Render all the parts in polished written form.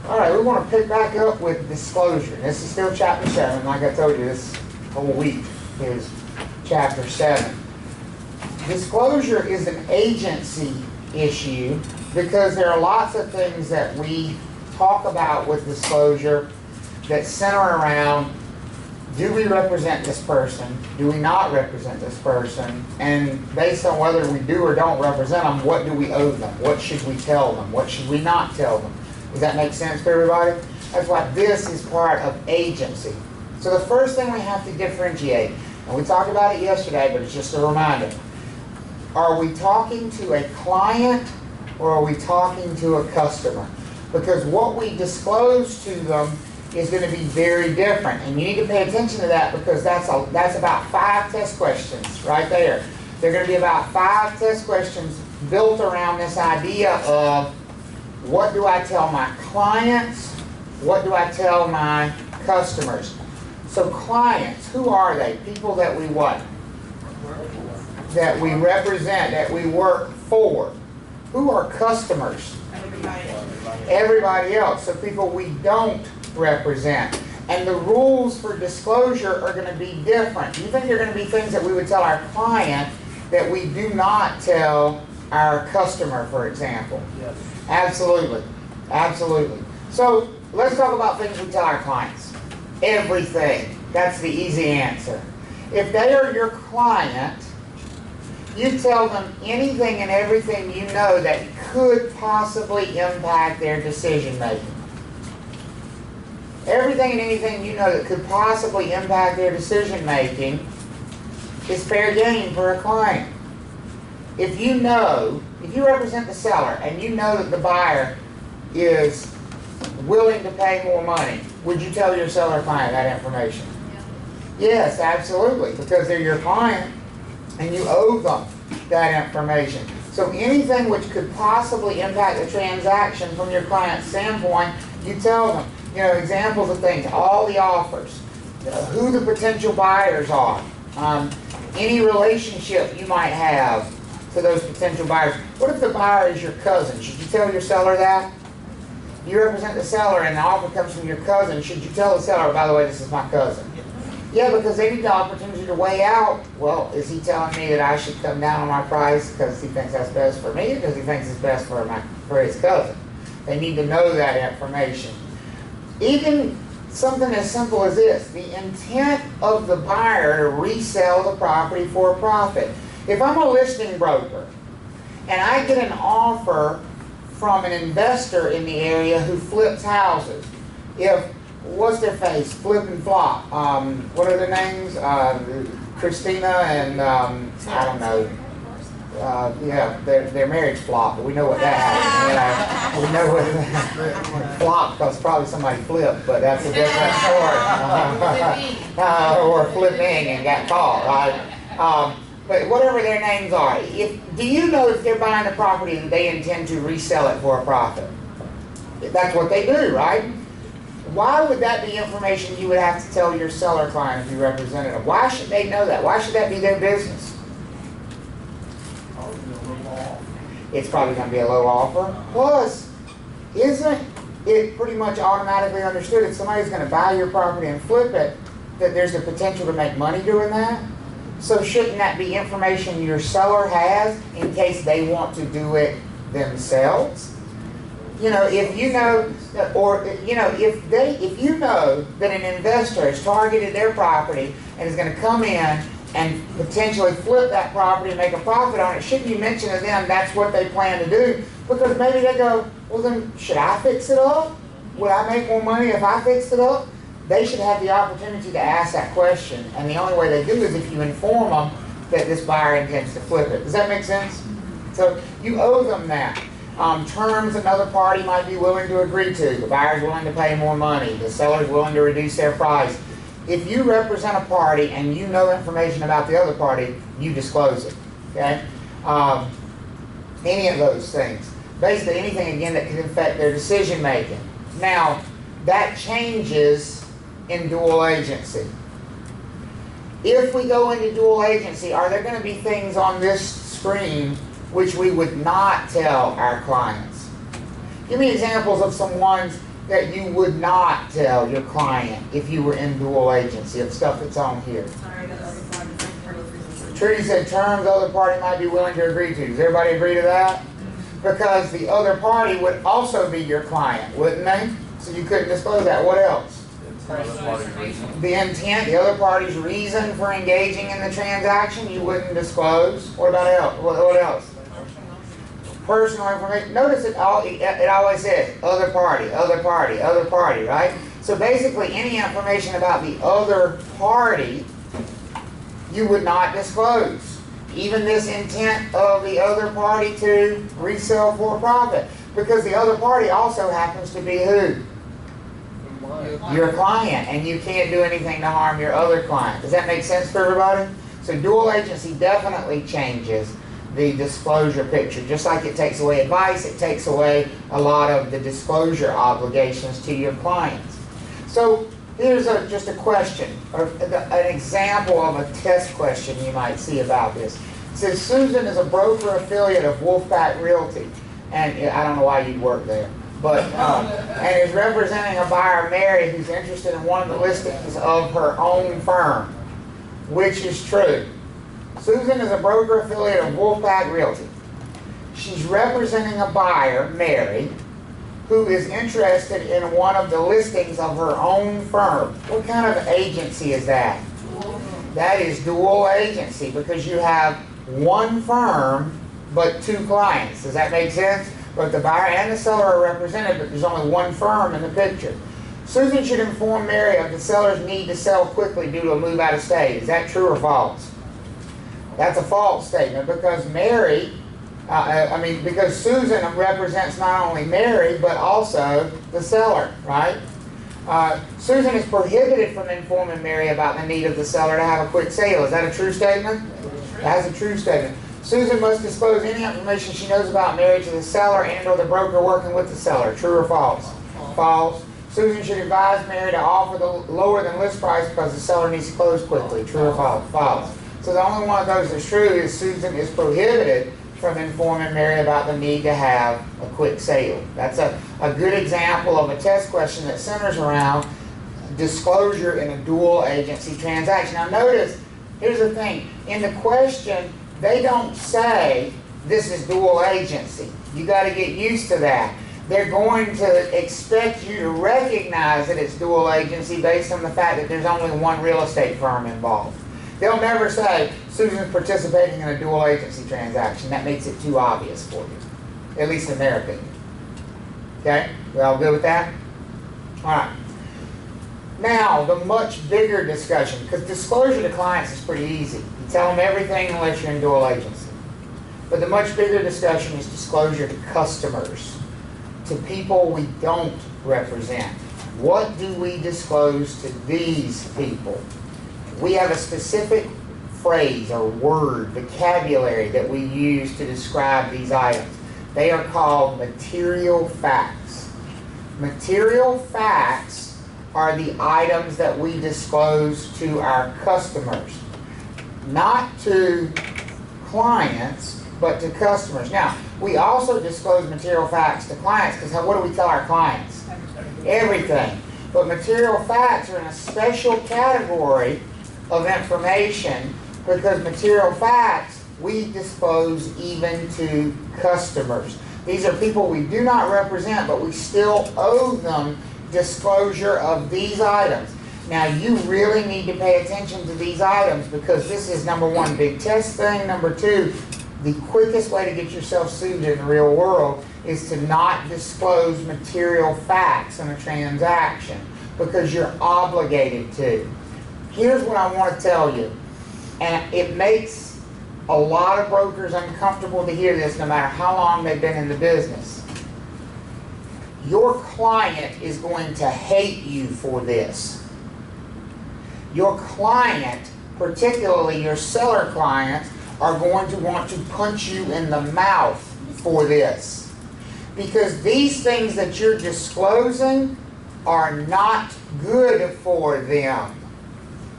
All right, we want to pick back up with disclosure. This is still chapter 7. Like I told you, this whole week is chapter 7. Disclosure is an agency issue because there are lots of things that we talk about with disclosure that center around, do we represent this person? Do we not represent this person? And based on whether we do or don't represent them, what do we owe them? What should we tell them? What should we not tell them? Does that make sense for everybody? That's why this is part of agency. So the first thing we have to differentiate, and we talked about it yesterday, but it's just a reminder. Are we talking to a client or are we talking to a customer? Because what we disclose to them is going to be very different. And you need to pay attention to that because that's about 5 test questions right there. They're going to be about 5 test questions built around this idea of what do I tell my clients? What do I tell my customers? So clients, who are they? People that we what? That we represent, that we work for. Who are customers? Everybody else. So people we don't represent. And the rules for disclosure are going to be different. You think they're going to be things that we would tell our client that we do not tell our customer, for example? Yes. Absolutely. Absolutely. So let's talk about things we tell our clients. Everything. That's the easy answer. If they are your client, you tell them anything and everything you know that could possibly impact their decision making. Everything and anything you know that could possibly impact their decision making is fair game for a client. If you represent the seller and you know that the buyer is willing to pay more money, would you tell your seller client that information? Yeah. Yes, absolutely, because they're your client and you owe them that information. So anything which could possibly impact the transaction from your client's standpoint, you tell them. You know, examples of things, all the offers, who the potential buyers are, any relationship you might have to those potential buyers. What if the buyer is your cousin? Should you tell your seller that? You represent the seller and the offer comes from your cousin. Should you tell the seller, by the way, this is my cousin? Yeah, because they need the opportunity to weigh out, well, is he telling me that I should come down on my price because he thinks that's best for me or because he thinks it's best for his cousin? They need to know that information. Even something as simple as this, the intent of the buyer to resell the property for a profit. If I'm a listing broker and I get an offer from an investor in the area who flips houses, what's their face? Flip and Flop. What are their names? Christina and I don't know. Yeah, their marriage flopped, but we know what that happened. We know what flopped because probably somebody flipped, but that's a different story. Or flipping and got caught, right? But whatever their names are, do you know if they're buying a property that they intend to resell it for a profit? That's what they do, right? Why would that be information you would have to tell your seller client if you represented them? Why should they know that? Why should that be their business? It's probably going to be a low offer. Plus, isn't it pretty much automatically understood if somebody's going to buy your property and flip it, that there's the potential to make money doing that? So shouldn't that be information your seller has in case they want to do it themselves? You know, if you know, or you know, if you know that an investor has targeted their property and is going to come in and potentially flip that property and make a profit on it, shouldn't you mention to them that's what they plan to do? Because maybe they go, well then, should I fix it up? Would I make more money if I fixed it up? They should have the opportunity to ask that question, and the only way they do is if you inform them that this buyer intends to flip it. Does that make sense? So you owe them that. Terms another party might be willing to agree to. The buyer's willing to pay more money. The seller's willing to reduce their price. If you represent a party and you know information about the other party, you disclose it. Okay? Any of those things. Basically anything, again, that can affect their decision making. Now, that changes in dual agency. If we go into dual agency, are there going to be things on this screen which we would not tell our clients? Give me examples of some ones that you would not tell your client if you were in dual agency of stuff that's on here? Trudy said terms other party might be willing to agree to. Does everybody agree to that? Because the other party would also be your client, wouldn't they? So you couldn't disclose that. What else? The intent, the other party's reason for engaging in the transaction, you wouldn't disclose. What about else? What else? Personal information. Notice it always says other party, other party, other party, right? So basically any information about the other party you would not disclose. Even this intent of the other party to resell for profit. Because the other party also happens to be who? Your client. And you can't do anything to harm your other client. Does that make sense for everybody? So dual agency definitely changes the disclosure picture. Just like it takes away advice, it takes away a lot of the disclosure obligations to your clients. So here's just a question, or an example of a test question you might see about this. It says Susan is a broker affiliate of Wolfpack Realty, and I don't know why you'd work there, but and is representing a buyer, Mary, who's interested in one of the listings of her own firm. Which is true? Susan is a broker affiliate of Wolfpack Realty. She's representing a buyer, Mary, who is interested in one of the listings of her own firm. What kind of agency is that? That is dual agency because you have one firm but two clients. Does that make sense? Both the buyer and the seller are represented, but there's only one firm in the picture. Susan should inform Mary of the seller's need to sell quickly due to a move out of state. Is that true or false? That's a false statement because Mary, because Susan represents not only Mary, but also the seller, right? Susan is prohibited from informing Mary about the need of the seller to have a quick sale. Is that a true statement? That's a true statement. Susan must disclose any information she knows about Mary to the seller and or the broker working with the seller. True or false? False. Susan should advise Mary to offer the lower than list price because the seller needs to close quickly. True or false? False. So the only one of those that's true is Susan is prohibited from informing Mary about the need to have a quick sale. That's a good example of a test question that centers around disclosure in a dual agency transaction. Now notice, here's the thing. In the question, they don't say this is dual agency. You got to get used to that. They're going to expect you to recognize that it's dual agency based on the fact that there's only one real estate firm involved. They'll never say, Susan's participating in a dual agency transaction. That makes it too obvious for you, at least in their opinion. Okay? We all good with that? All right. Now, the much bigger discussion, because disclosure to clients is pretty easy. You tell them everything unless you're in dual agency. But the much bigger discussion is disclosure to customers, to people we don't represent. What do we disclose to these people? We have a specific phrase or word, vocabulary that we use to describe these items. They are called material facts. Material facts are the items that we disclose to our customers. Not to clients, but to customers. Now, we also disclose material facts to clients because what do we tell our clients? Everything. But material facts are in a special category of information because material facts we disclose even to customers. These are people we do not represent, but we still owe them disclosure of these items. Now you really need to pay attention to these items because this is number one, big test thing. Number two, the quickest way to get yourself sued in the real world is to not disclose material facts in a transaction because you're obligated to. Here's what I want to tell you, and it makes a lot of brokers uncomfortable to hear this no matter how long they've been in the business. Your client is going to hate you for this. Your client, particularly your seller clients, are going to want to punch you in the mouth for this. Because these things that you're disclosing are not good for them.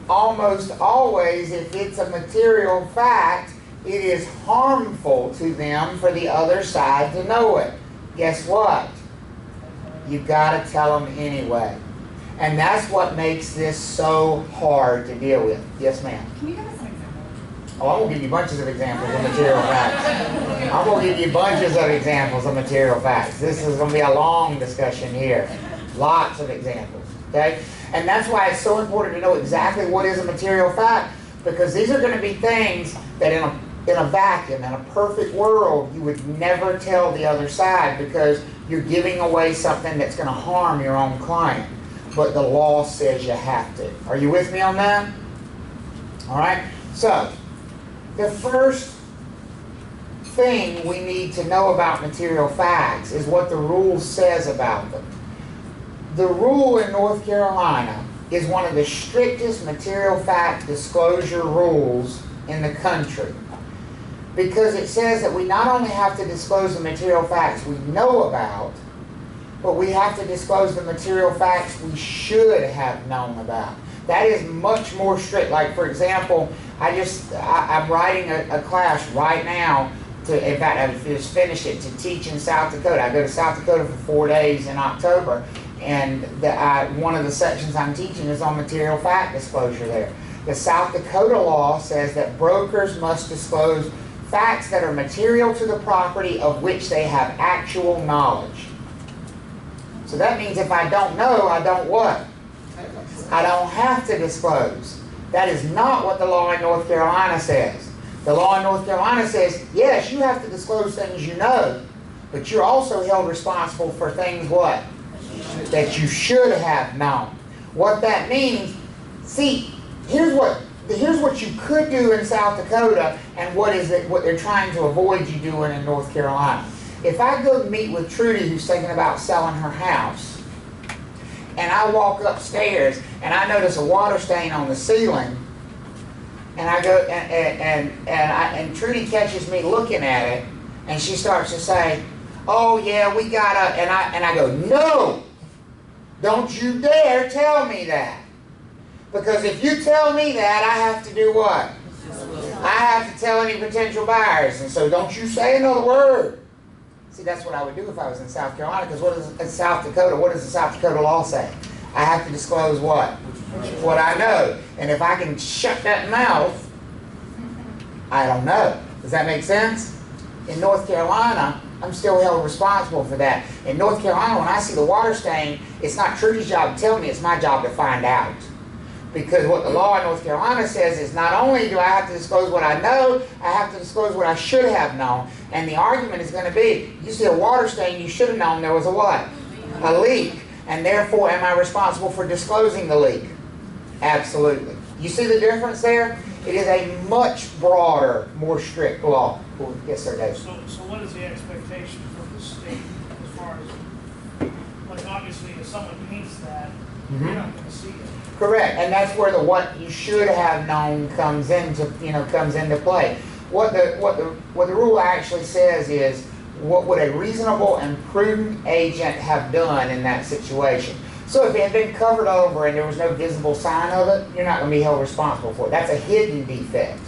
Almost always, if it's a material fact, it is harmful to them for the other side to know it. Guess what? You've got to tell them anyway. And that's what makes this so hard to deal with. Yes, ma'am? Can you give us an example? Oh, I'm going to give you bunches of examples of material facts. I'm going to give you bunches of examples of material facts. This is going to be a long discussion here. Lots of examples, okay? And that's why it's so important to know exactly what is a material fact, because these are going to be things that in a vacuum, in a perfect world, you would never tell the other side because you're giving away something that's going to harm your own client. But the law says you have to. Are you with me on that? All right? So, the first thing we need to know about material facts is what the rule says about them. The rule in North Carolina is one of the strictest material fact disclosure rules in the country, because it says that we not only have to disclose the material facts we know about, but we have to disclose the material facts we should have known about. That is much more strict. Like, for example, I'm writing a class right now in fact, I just finished it to teach in South Dakota. I go to South Dakota for 4 days in October, and one of the sections I'm teaching is on material fact disclosure there. The South Dakota law says that brokers must disclose facts that are material to the property of which they have actual knowledge. So that means if I don't know, I don't what? I don't have to disclose. That is not what the law in North Carolina says. The law in North Carolina says, yes, you have to disclose things you know, but you're also held responsible for things what? That you should have known. What that means, see, here's what you could do in South Dakota and what they're trying to avoid you doing in North Carolina. If I go meet with Trudy, who's thinking about selling her house, and I walk upstairs and I notice a water stain on the ceiling, and I go and Trudy catches me looking at it, and she starts to say, "Oh yeah, we gotta," and I go, "No, don't you dare tell me that, because if you tell me that, I have to do what? I have to tell any potential buyers, and so don't you say another word." See, that's what I would do if I was in South Carolina, because what does the South Dakota law say? I have to disclose what? What I know. And if I can shut that mouth, I don't know. Does that make sense? In North Carolina, I'm still held responsible for that. In North Carolina, when I see the water stain, it's not Trudy's job to tell me, it's my job to find out. Because what the law in North Carolina says is not only do I have to disclose what I know, I have to disclose what I should have known. And the argument is going to be, you see a water stain, you should have known there was a what? A leak. And therefore, am I responsible for disclosing the leak? Absolutely. You see the difference there? It is a much broader, more strict law. Yes, sir, Dave. So what is the expectation from the state as far as, like, obviously if someone paints that, you're not going to see it. Correct, and that's where the what you should have known comes into play. What the rule actually says is, what would a reasonable and prudent agent have done in that situation? So if it had been covered over and there was no visible sign of it, you're not going to be held responsible for it. That's a hidden defect.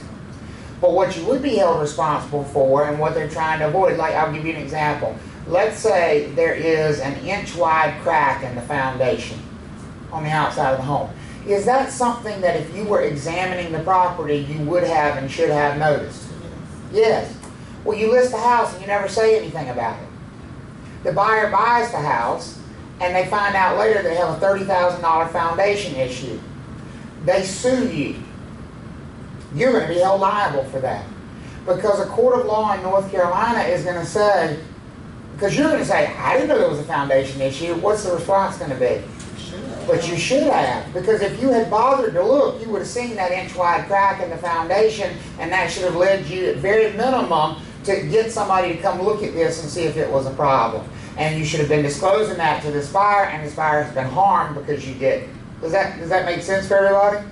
But what you would be held responsible for, and what they're trying to avoid, like, I'll give you an example. Let's say there is an inch-wide crack in the foundation on the outside of the home. Is that something that if you were examining the property, you would have and should have noticed? Yes. Well, you list the house and you never say anything about it. The buyer buys the house and they find out later they have a $30,000 foundation issue. They sue you. You're going to be held liable for that. Because a court of law in North Carolina is going to say, because you're going to say, I didn't know there was a foundation issue. What's the response going to be? But you should have, because if you had bothered to look, you would have seen that inch-wide crack in the foundation, and that should have led you, at very minimum, to get somebody to come look at this and see if it was a problem. And you should have been disclosing that to this buyer, and this buyer has been harmed because you didn't. Does that make sense for everybody?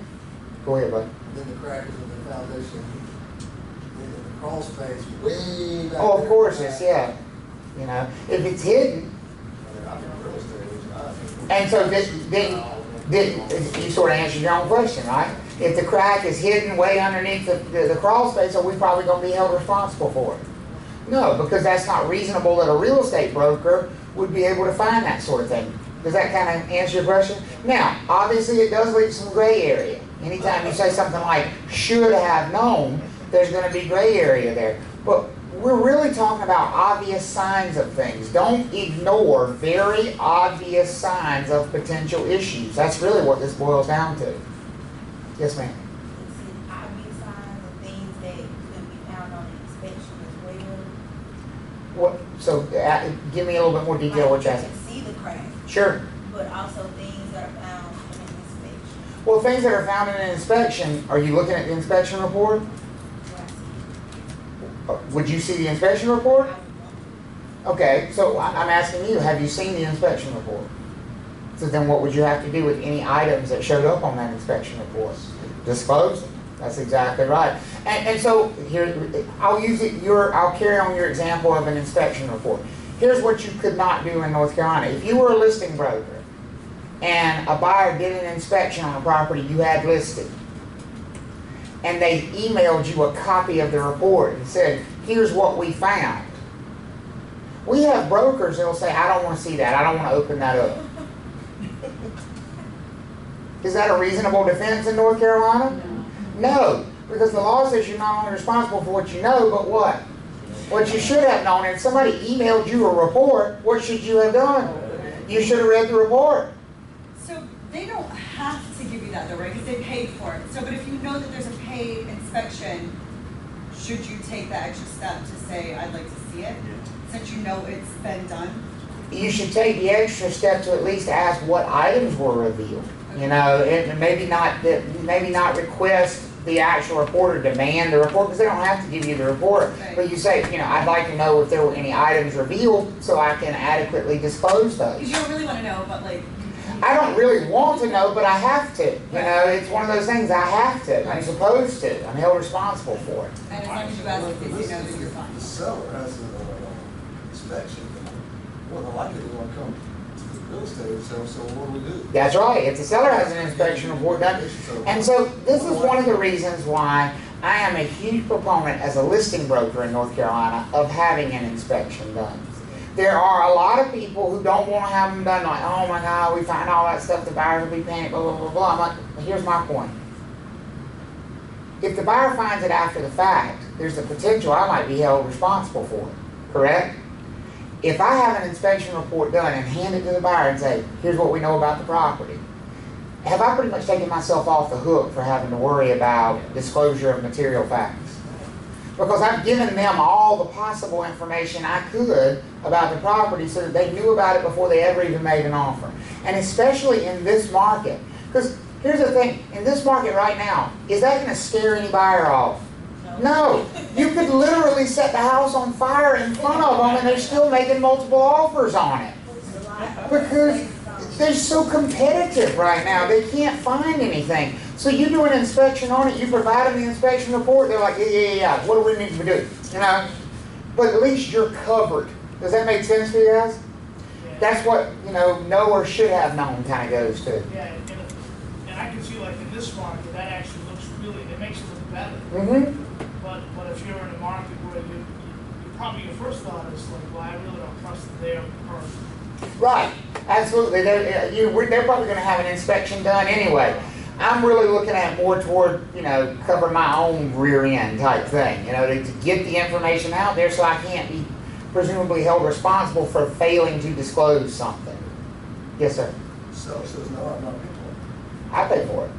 Go ahead, bud. Then the crack is in the foundation, in the crawl space, way back. Oh, of course, yeah. You know, if it's hidden. And so you sort of answered your own question, right? If the crack is hidden way underneath the crawl space, are we probably going to be held responsible for it? No, because that's not reasonable that a real estate broker would be able to find that sort of thing. Does that kind of answer your question? Now, obviously it does leave some gray area. Anytime you say something like should have known, there's going to be gray area there. But we're really talking about obvious signs of things. Don't ignore very obvious signs of potential issues. That's really what this boils down to. Yes, ma'am. Obvious signs of things that could be found on an inspection as well. What? So, give me a little bit more detail. What you're You asking? can see the cracks, Sure. but also things that are found in an inspection. Well, things that are found in an inspection. Are you looking at the inspection report? Would you see the inspection report? Okay, so I'm asking you, have you seen the inspection report? So then what would you have to do with any items that showed up on that inspection report? Disclose them. That's exactly right. And so here, I'll carry on your example of an inspection report. Here's what you could not do in North Carolina. If you were a listing broker and a buyer did an inspection on a property you had listed, and they emailed you a copy of the report and said, here's what we found. We have brokers that will say, I don't want to see that. I don't want to open that up. Is that a reasonable defense in North Carolina? No, because the law says you're not only responsible for what you know, but what? What you should have known. If somebody emailed you a report, what should you have done? You should have read the report. So they don't have to give you that though, right? Because they paid for it. So, but if you know that there's a paid inspection, should you take that extra step to say, I'd like to see it? Since you know it's been done? You should take the extra step to at least ask what items were revealed. You know, and maybe not request the actual report or demand the report, because they don't have to give you the report. Right. But you say, you know, I'd like to know if there were any items revealed so I can adequately disclose those. Because you don't really want to know, but like... I don't really want to know, but I have to. You know, it's one of those things I have to. I'm supposed to. I'm held responsible for it. And as long as you ask if you know that you're fine. The seller has an inspection. Well, the likely they want to come to the real estate and say, so what do we do? That's right. If the seller has an inspection report done. And so this is one of the reasons why I am a huge proponent as a listing broker in North Carolina of having an inspection done. There are a lot of people who don't want to have them done, like, oh my God, we find all that stuff, the buyers will be paying, blah, blah, blah, blah. I'm like, here's my point. If the buyer finds it after the fact, there's the potential I might be held responsible for it, correct? If I have an inspection report done and hand it to the buyer and say, here's what we know about the property, have I pretty much taken myself off the hook for having to worry about disclosure of material facts? Because I've given them all the possible information I could about the property so that they knew about it before they ever even made an offer. And especially in this market. Because here's the thing, in this market right now, is that going to scare any buyer off? No. You could literally set the house on fire in front of them and they're still making multiple offers on it. Because they're so competitive right now, they can't find anything. So you do an inspection on it, you provide them the inspection report, they're like, yeah, what do we need to do? You know? But at least you're covered. Does that make sense to you guys? Yeah. That's what, you know or should have known kind of goes to. Yeah, and I can see like in this market, that actually looks really, it makes it look better. Mm-hmm. But if you're in a market where you probably your first thought is like, well, I really don't trust their person. Right, absolutely. They're probably going to have an inspection done anyway. I'm really looking at more toward, cover my own rear end type thing, to get the information out there so I can't be presumably held responsible for failing to disclose something. Yes, sir. Seller says, no, I'm not paying for it. I pay for it.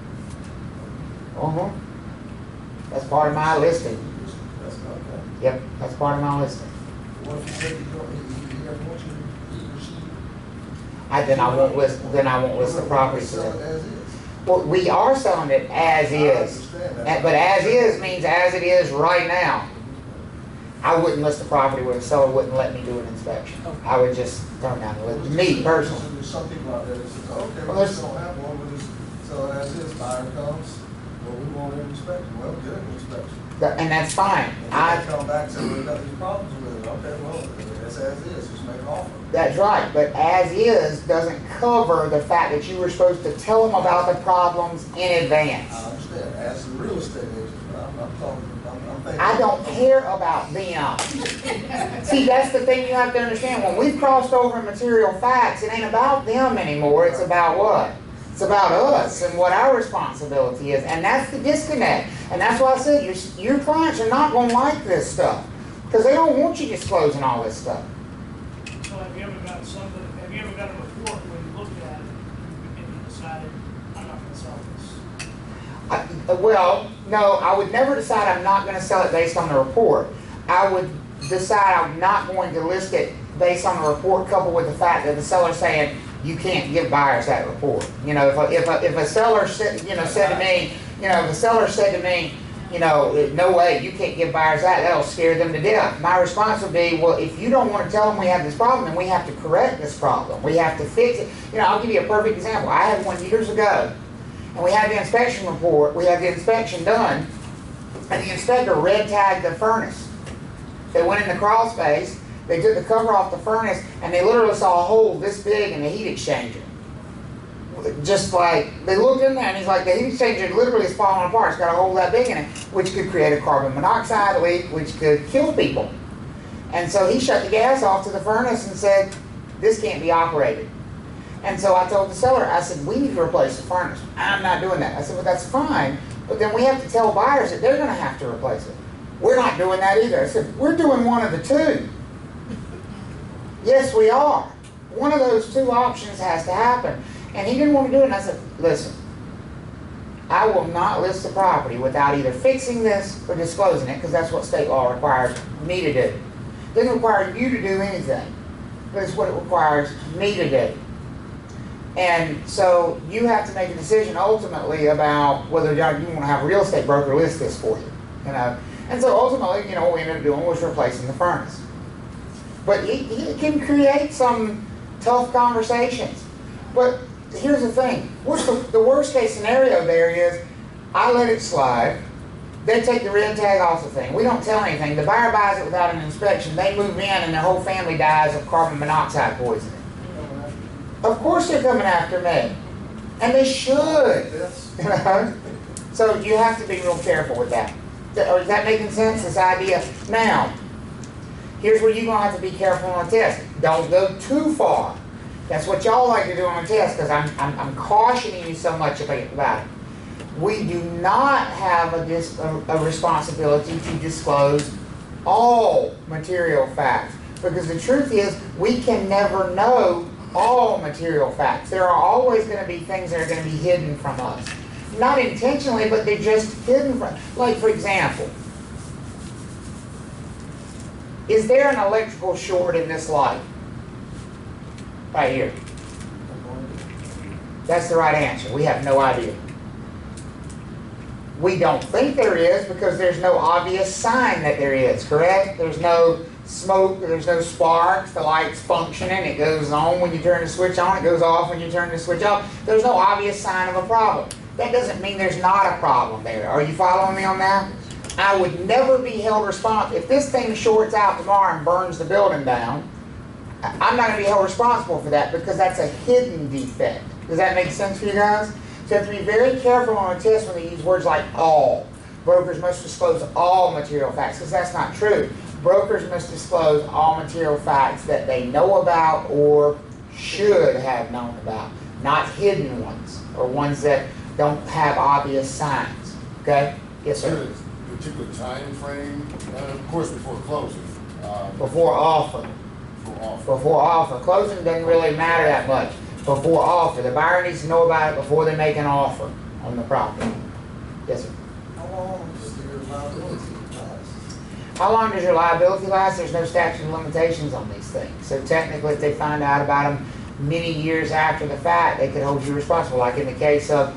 That's part of my listing. That's not okay. Yep, that's part of my listing. What if you say you don't, you never want you to receive? Then I won't list the property to Sell it them. as is. Well, we are selling it as I is. understand that. But as is means as it is right now. I wouldn't list the property where the seller wouldn't let me do an inspection. I would just turn down the list. Me personally. There's some people out there that say, okay, Well, we just don't have one, we just sell it as is, buyer comes, well, we want an inspection, well, get an inspection. And that's fine. And then they come back and say, we've got these problems with it, okay, well, it's as is, just make an offer. That's right. But as is doesn't cover the fact that you were supposed to tell them about the problems in advance. I understand, as a real estate agent, but I'm talking, I'm thinking. I don't care about them. See, that's the thing you have to understand. When we've crossed over in material facts, it ain't about them anymore. It's about what? It's about us and what our responsibility is. And that's the disconnect. And that's why I said your clients are not going to like this stuff. Because they don't want you disclosing all this stuff. So have you ever got a report where you looked at it and you decided, I'm not gonna sell this? Well, no, I would never decide I'm not going to sell it based on the report. I would decide I'm not going to list it based on the report coupled with the fact that the seller's saying you can't give buyers that report. You know, if a seller said to me, if the seller said to me, no way, you can't give buyers that, that'll scare them to death. My response would be, well, if you don't want to tell them we have this problem, then we have to correct this problem. We have to fix it. I'll give you a perfect example. I had one years ago, and we had the inspection report, we had the inspection done, and the inspector red tagged the furnace. They went in the crawl space, they took the cover off the furnace, and they literally saw a hole this big in the heat exchanger. Just like, they looked in there and he's like, the heat exchanger literally is falling apart. It's got a hole that big in it, which could create a carbon monoxide leak, which could kill people. And so he shut the gas off to the furnace and said, this can't be operated. And so I told the seller, I said, we need to replace the furnace. I'm not doing that. I said, well, that's fine, but then we have to tell buyers that they're going to have to replace it. We're not doing that either. I said, we're doing one of the two. Yes, we are. One of those two options has to happen. And he didn't want to do it, and I said, listen, I will not list the property without either fixing this or disclosing it, because that's what state law requires me to do. It doesn't require you to do anything, but it's what it requires me to do. And so you have to make a decision ultimately about whether you want to have a real estate broker list this for you. And so ultimately, what we ended up doing was replacing the furnace. But it can create some tough conversations. But here's the thing. What's the worst case scenario there is, I let it slide. They take the red tag off the thing. We don't tell anything. The buyer buys it without an inspection. They move in and their whole family dies of carbon monoxide poisoning. Of course they're coming after me. And they should. So you have to be real careful with that. Is that making sense, this idea? Now, here's where you're going to have to be careful on a test. Don't go too far. That's what y'all like to do on a test, because I'm cautioning you so much about it. We do not have a responsibility to disclose all material facts, because the truth is we can never know all material facts. There are always going to be things that are going to be hidden from us. Not intentionally, but they're just hidden from, like for example, is there an electrical short in this light? Right here. That's the right answer. We have no idea. We don't think there is because there's no obvious sign that there is, correct? There's no smoke, there's no sparks, the light's functioning, it goes on when you turn the switch on, it goes off when you turn the switch off. There's no obvious sign of a problem. That doesn't mean there's not a problem there. Are you following me on that? I would never be held responsible. If this thing shorts out tomorrow and burns the building down, I'm not going to be held responsible for that because that's a hidden defect. Does that make sense for you guys? So you have to be very careful on a test when they use words like all. Brokers must disclose all material facts, because that's not true. Brokers must disclose all material facts that they know about or should have known about, not hidden ones or ones that don't have obvious signs. Okay? Yes, sir. Is there a particular time frame? Of course, before closing. Before offer. Before offer. Closing doesn't really matter that much. Before offer. The buyer needs to know about it before they make an offer on the property. Yes, sir. How long does your liability last? How long does your liability last? There's no statute of limitations on these things. So technically, if they find out about them many years after the fact, they could hold you responsible. Like in the case of,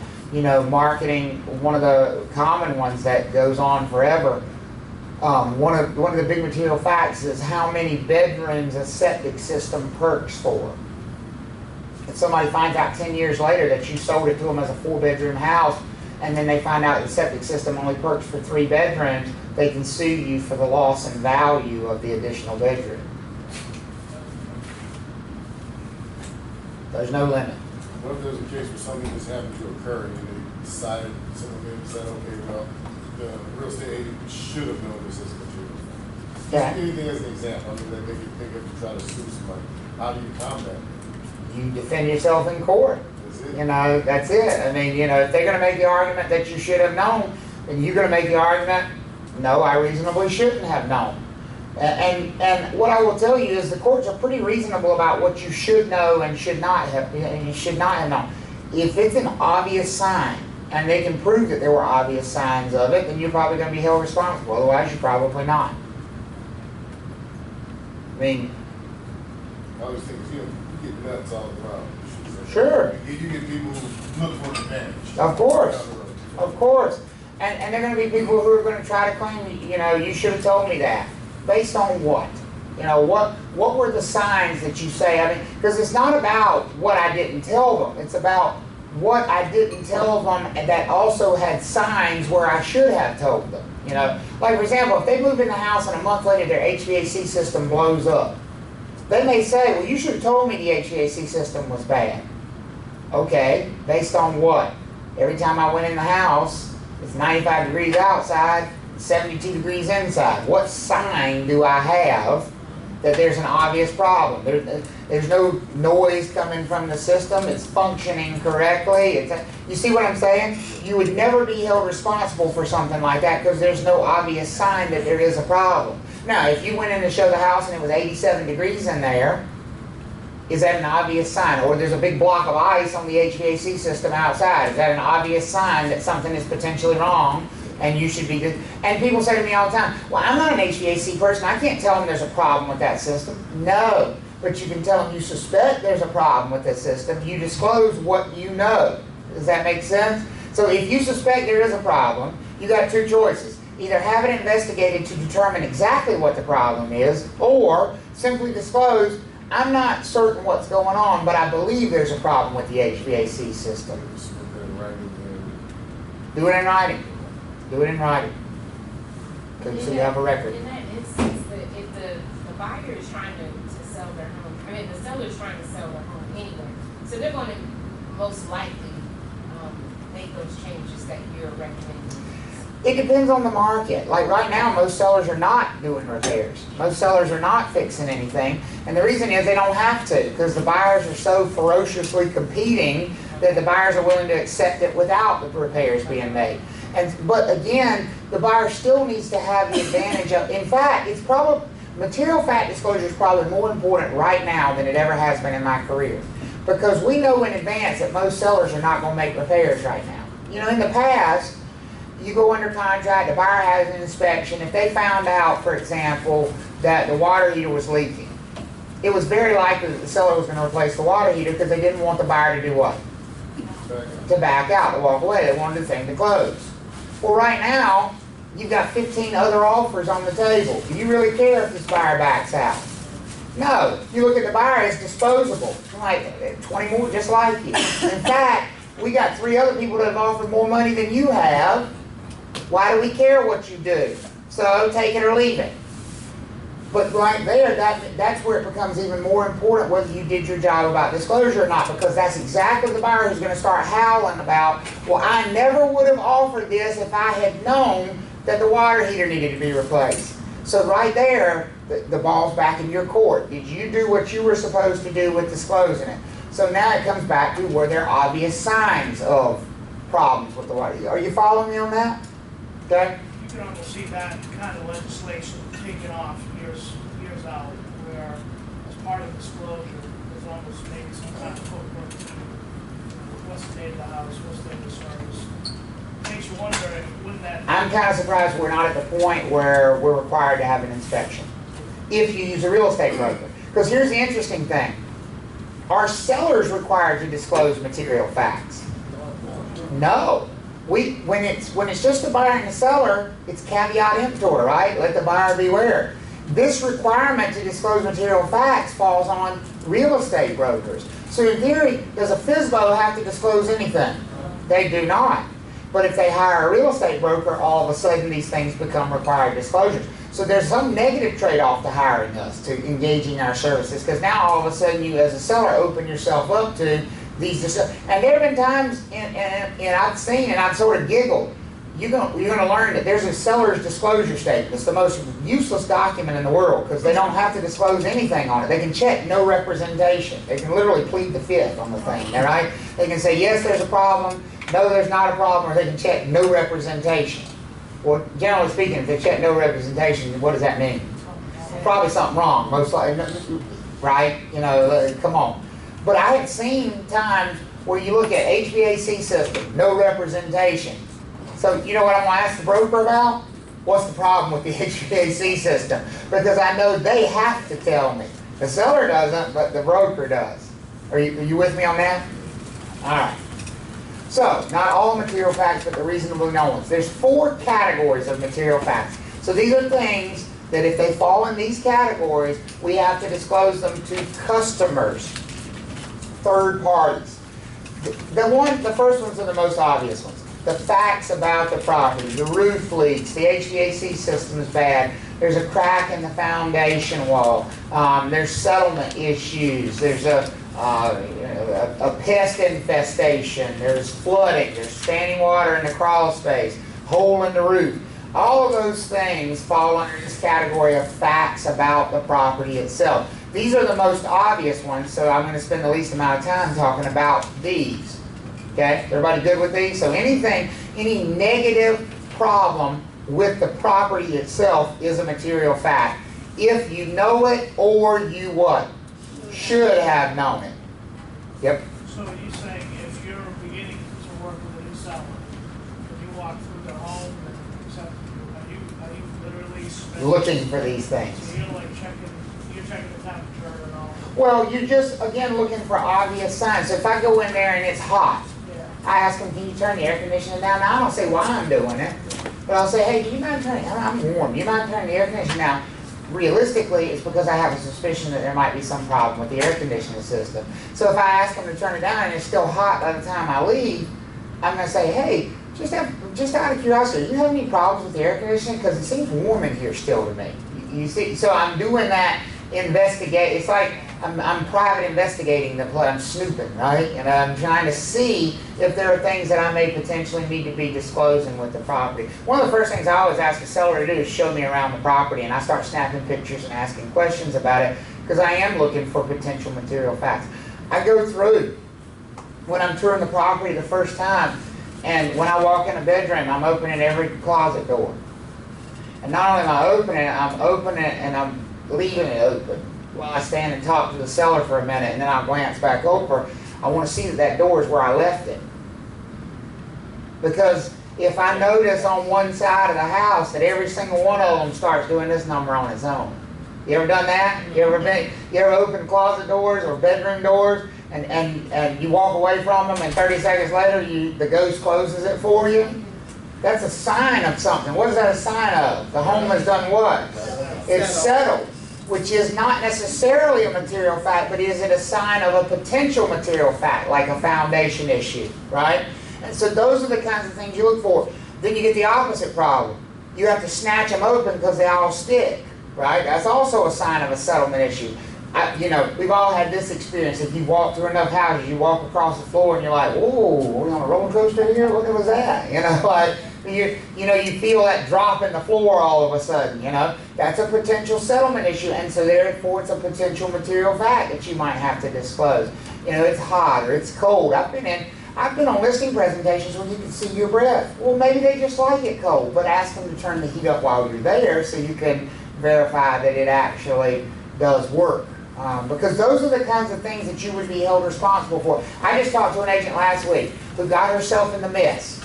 marketing, one of the common ones that goes on forever. One of the big material facts is how many bedrooms a septic system perks for. If somebody finds out 10 years later that you sold it to them as a 4-bedroom house, and then they find out the septic system only perks for 3 bedrooms, they can sue you for the loss in value of the additional bedroom. There's no limit. What if there's a case where something just happened to occur and they decided, okay, well, the real estate agent should have known this as a material fact. Yeah. Anything as an example, I mean, that they could try to sue somebody. How do you combat that? You defend yourself in court. That's it. You know, that's it. I mean, you know, if they're gonna make the argument that you should have known, then you're gonna make the argument, no, I reasonably shouldn't have known. And what I will tell you is the courts are pretty reasonable about what you should know and should not have, and you should not have known. If it's an obvious sign, and they can prove that there were obvious signs of it, then you're probably gonna be held responsible. Otherwise, you're probably not. I mean, I always think, you get nuts all the time. Sure. You get people who look for an advantage. Of course. Of course. And there are going to be people who are going to try to claim, you know, you should have told me that. Based on what? You know, what were the signs that you say? I mean, because it's not about what I didn't tell them. It's about what I didn't tell them and that also had signs where I should have told them. You know, like for example, if they move in the house and a month later their HVAC system blows up, they may say, well, you should have told me the HVAC system was bad. Okay, based on what? Every time I went in the house, it's 95 degrees outside, 72 degrees inside. What sign do I have that there's an obvious problem? There's no noise coming from the system. It's functioning correctly. You see what I'm saying? You would never be held responsible for something like that because there's no obvious sign that there is a problem. Now, if you went in to show the house and it was 87 degrees in there, is that an obvious sign? Or there's a big block of ice on the HVAC system outside. Is that an obvious sign that something is potentially wrong and you should be... And people say to me all the time, well, I'm not an HVAC person. I can't tell them there's a problem with that system. No, but you can tell them you suspect there's a problem with the system. You disclose what you know. Does that make sense? So if you suspect there is a problem, you got two choices. Either have it investigated to determine exactly what the problem is, or simply disclose, I'm not certain what's going on, but I believe there's a problem with the HVAC system. Do it in writing. Do it in writing. So you have a record. In that instance, if the buyer is trying to sell their home, I mean, the seller is trying to sell their home anyway, so they're going to most likely make those changes that you're recommending. It depends on the market. Like right now, most sellers are not doing repairs. Most sellers are not fixing anything. And the reason is they don't have to, because the buyers are so ferociously competing that the buyers are willing to accept it without the repairs being made. But again, the buyer still needs to have the advantage of, in fact, it's probably, material fact disclosure is probably more important right now than it ever has been in my career. Because we know in advance that most sellers are not going to make repairs right now. You know, in the past, you go under contract, the buyer has an inspection. If they found out, for example, that the water heater was leaking, it was very likely that the seller was going to replace the water heater because they didn't want the buyer to do what? To back out, to walk away. They wanted the thing to close. Well, right now, you've got 15 other offers on the table. Do you really care if this buyer backs out? No. You look at the buyer, it's disposable. Like 20 more just like you. In fact, we got 3 other people that have offered more money than you have. Why do we care what you do? So take it or leave it. But right there, that's where it becomes even more important whether you did your job about disclosure or not, because that's exactly the buyer who's going to start howling about, well, I never would have offered this if I had known that the water heater needed to be replaced. So right there, the ball's back in your court. Did you do what you were supposed to do with disclosing it? So now it comes back to were there obvious signs of problems with the water heater. Are you following me on that? Okay? You can almost see that kind of legislation taken off years out, where as part of disclosure, there's almost maybe some kind of footprint. What's the date of the house? What's the date of the service? Makes you wonder, wouldn't that... I'm kind of surprised we're not at the point where we're required to have an inspection if you use a real estate broker. Because here's the interesting thing. Are sellers required to disclose material facts? No. When it's just the buyer and the seller, it's caveat emptor, right? Let the buyer beware. This requirement to disclose material facts falls on real estate brokers. So in theory, does a FSBO have to disclose anything? They do not. But if they hire a real estate broker, all of a sudden these things become required disclosures. So there's some negative trade-off to hiring us, to engaging our services, because now all of a sudden you as a seller open yourself up to these. And there have been times, and I've seen and I've sort of giggled, you're gonna learn that there's a seller's disclosure statement. It's the most useless document in the world because they don't have to disclose anything on it. They can check no representation. They can literally plead the fifth on the thing, all right? They can say, yes, there's a problem, no, there's not a problem, or they can check no representation. Well, generally speaking, if they check no representation, what does that mean? Probably something wrong, most likely, right? You know, come on. But I have seen times where you look at HVAC system, no representation. So you know what I'm going to ask the broker about? What's the problem with the HVAC system? Because I know they have to tell me. The seller doesn't, but the broker does. Are you with me on that? All right. So, not all material facts, but the reasonably known ones. There's 4 categories of material facts. So these are things that if they fall in these categories, we have to disclose them to customers, third parties. The first ones are the most obvious ones. The facts about the property, the roof leaks, the HVAC system is bad, there's a crack in the foundation wall, there's settlement issues, there's a pest infestation, there's flooding, there's standing water in the crawl space, hole in the roof. All of those things fall under this category of facts about the property itself. These are the most obvious ones, so I'm going to spend the least amount of time talking about these. Okay, everybody good with these? So any negative problem with the property itself is a material fact. If you know it or you what? Should have known it. Yep. So are you saying if you're beginning to work with a new seller, when you walk through their home and accept, are you literally spending, looking for these things? So you're like checking the temperature and all? Well, you're just, again, looking for obvious signs. So if I go in there and it's hot, I ask them, can you turn the air conditioning down? Now, I don't say why I'm doing it, but I'll say, hey, do you mind turning, I'm warm, do you mind turning the air conditioning down? Realistically, it's because I have a suspicion that there might be some problem with the air conditioning system. So if I ask them to turn it down and it's still hot by the time I leave, I'm going to say, hey, just out of curiosity, do you have any problems with the air conditioning? Because it seems warm in here still to me. You see, so I'm doing that investigate. It's like I'm private investigating the play. I'm snooping, right? And I'm trying to see if there are things that I may potentially need to be disclosing with the property. One of the first things I always ask a seller to do is show me around the property, and I start snapping pictures and asking questions about it because I am looking for potential material facts. I go through when I'm touring the property the first time, and when I walk in a bedroom, I'm opening every closet door. And not only am I opening it and I'm leaving it open while I stand and talk to the seller for a minute, and then I'll glance back over. I want to see that that door is where I left it. Because if I notice on one side of the house that every single one of them starts doing this number on its own. You ever done that? You ever opened closet doors or bedroom doors and you walk away from them and 30 seconds later the ghost closes it for you? That's a sign of something. What is that a sign of? The home has done what? It's settled, which is not necessarily a material fact, but is it a sign of a potential material fact, like a foundation issue, right? And so those are the kinds of things you look for. Then you get the opposite problem. You have to snatch them open because they all stick, right? That's also a sign of a settlement issue. We've all had this experience. If you walk through enough houses, you walk across the floor and you're like, whoa, are we on a roller coaster here? What was that? You feel that drop in the floor all of a sudden, That's a potential settlement issue, and so therefore it's a potential material fact that you might have to disclose. It's hot or it's cold. I've been on listing presentations where you can see your breath. Well, maybe they just like it cold, but ask them to turn the heat up while you're there so you can verify that it actually does work. Because those are the kinds of things that you would be held responsible for. I just talked to an agent last week who got herself in the mess.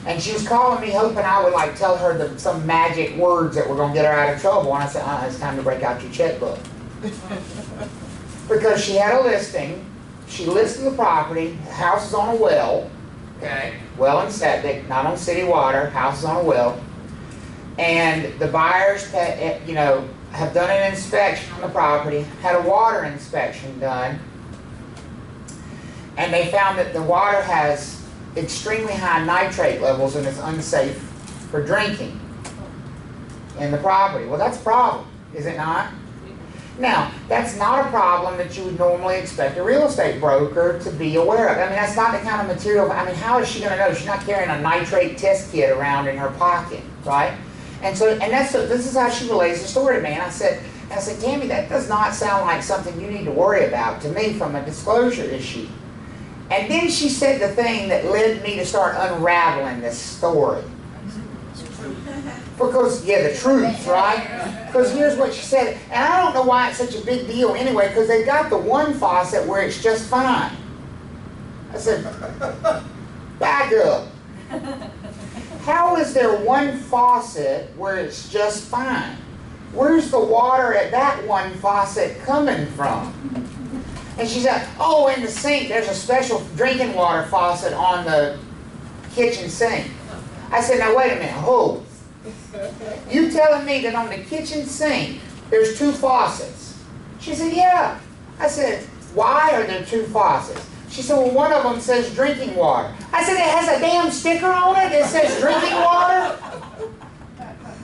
And she was calling me hoping I would tell her some magic words that were going to get her out of trouble. And I said, it's time to break out your checkbook. Because she had a listing. She listed the property. The house is on a well. Okay. Well and septic, not on city water. House is on a well. And the buyers, have done an inspection on the property, had a water inspection done, and they found that the water has extremely high nitrate levels and it's unsafe for drinking in the property. Well, that's a problem, is it not? Now, that's not a problem that you would normally expect a real estate broker to be aware of. I mean, that's not the kind of material, I mean, how is she gonna know? She's not carrying a nitrate test kit around in her pocket, right? And so, this is how she relays the story to me. And I said, Tammy, that does not sound like something you need to worry about to me from a disclosure issue. And then she said the thing that led me to start unraveling this story. Because, yeah, the truth, right? Because here's what she said, and I don't know why it's such a big deal anyway, because they've got the one faucet where it's just fine. I said, back up. How is there one faucet where it's just fine? Where's the water at that one faucet coming from? And she said, oh, in the sink, there's a special drinking water faucet on the kitchen sink. I said, now wait a minute, hold. You telling me that on the kitchen sink, there's two faucets? She said, yeah. I said, why are there two faucets? She said, well, one of them says drinking water. I said, it has a damn sticker on it that says drinking water?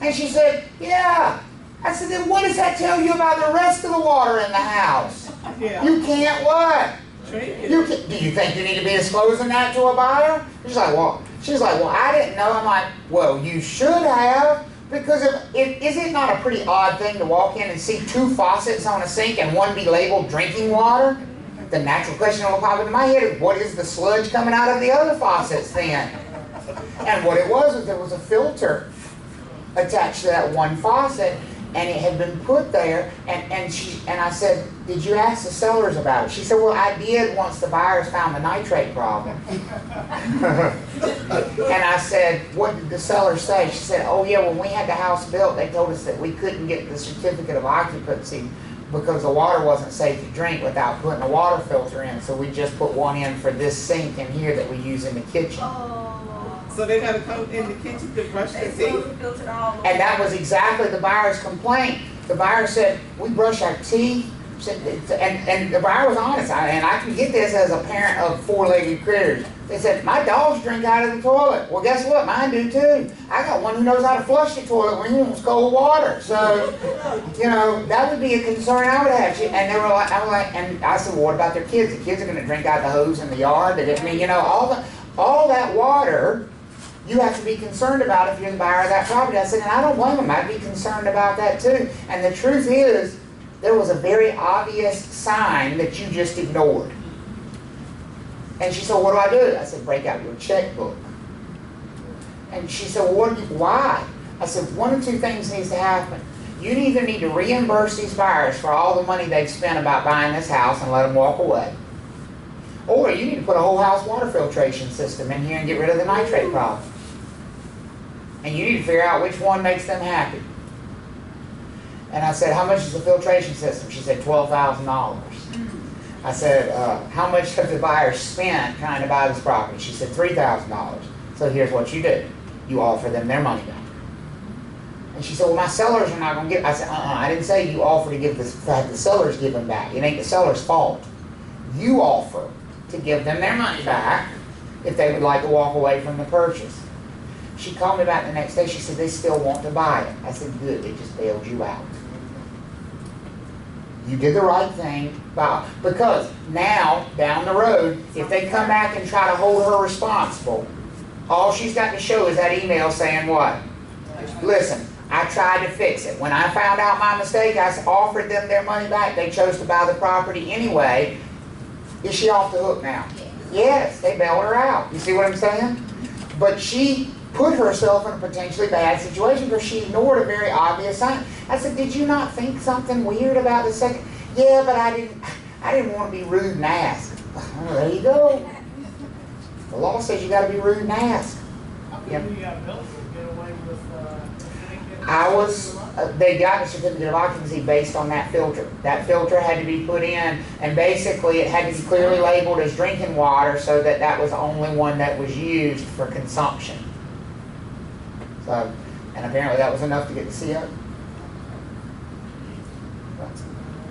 And she said, yeah. I said, then what does that tell you about the rest of the water in the house? Yeah. You can't what? Drink it. Do you think you need to be disclosing that to a buyer? She's like, well, I didn't know. I'm like, well, you should have, because is it not a pretty odd thing to walk in and see two faucets on a sink and one be labeled drinking water? The natural question that will pop into my head is, what is the sludge coming out of the other faucets then? And what it was there was a filter attached to that one faucet, and it had been put there, and I said, did you ask the sellers about it? She said, well, I did once the buyers found the nitrate problem. And I said, what did the sellers say? She said, oh yeah, when we had the house built, they told us that we couldn't get the certificate of occupancy because the water wasn't safe to drink without putting a water filter in, so we just put one in for this sink in here that we use in the kitchen. So they gotta come in the kitchen to brush their teeth? And that was exactly the buyer's complaint. The buyer said, we brush our teeth. And the buyer was honest, and I can get this as a parent of four-legged critters. They said, my dogs drink out of the toilet. Well, guess what? Mine do too. I got one who knows how to flush the toilet when he wants cold water. So, you know, that would be a concern I would have. And they were like, and I said, well, what about their kids? The kids are going to drink out the hose in the yard. I mean, you know, all that water, you have to be concerned about if you're the buyer of that property. I said, and I don't blame them. I'd be concerned about that too. And the truth is, there was a very obvious sign that you just ignored. And she said, what do I do? I said, break out your checkbook. And she said, well, why? I said, one of two things needs to happen. You either need to reimburse these buyers for all the money they've spent about buying this house and let them walk away. Or you need to put a whole house water filtration system in here and get rid of the nitrate problem. And you need to figure out which one makes them happy. And I said, how much is the filtration system? She said, $12,000. I said, how much have the buyers spent trying to buy this property? She said, $3,000. So here's what you do. You offer them their money back. And she said, well, my sellers are not going to get it. I said, I didn't say you offer to give have the sellers give them back. It ain't the seller's fault. You offer to give them their money back if they would like to walk away from the purchase. She called me back the next day. She said, they still want to buy it. I said, good, they just bailed you out. You did the right thing, because now, down the road, if they come back and try to hold her responsible, all she's got to show is that email saying what? Listen, I tried to fix it. When I found out my mistake, I offered them their money back. They chose to buy the property anyway. Is she off the hook now? Yes, they bailed her out. You see what I'm saying? But she put herself in a potentially bad situation because she ignored a very obvious sign. I said, did you not think something weird about the second? Yeah, but I didn't want to be rude and ask. Well, there you go. The law says you got to be rude and ask. How come you got built to get away with, they got a certificate of occupancy based on that filter. That filter had to be put in, and basically it had to be clearly labeled as drinking water so that that was the only one that was used for consumption. So, and apparently that was enough to get the CO.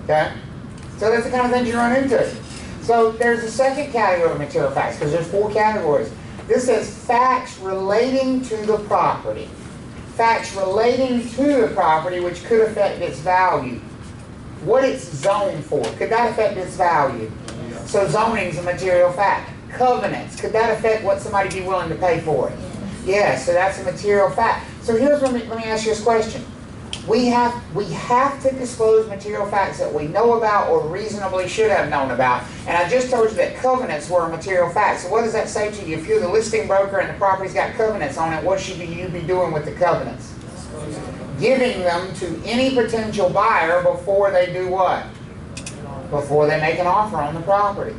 Okay? So that's the kind of things you run into. So there's a second category of material facts, because there's 4 categories. This says facts relating to the property. Facts relating to the property which could affect its value. what it's zoned for, could that affect its value? So zoning's a material fact. Covenants, could that affect what somebody be willing to pay for it? Yes, so that's a material fact. So here's let me ask you this question. We have to disclose material facts that we know about or reasonably should have known about. And I just told you that covenants were a material fact. So what does that say to you? If you're the listing broker and the property's got covenants on it, what should you be doing with the covenants? Giving them to any potential buyer before they do what? Before they make an offer on the property.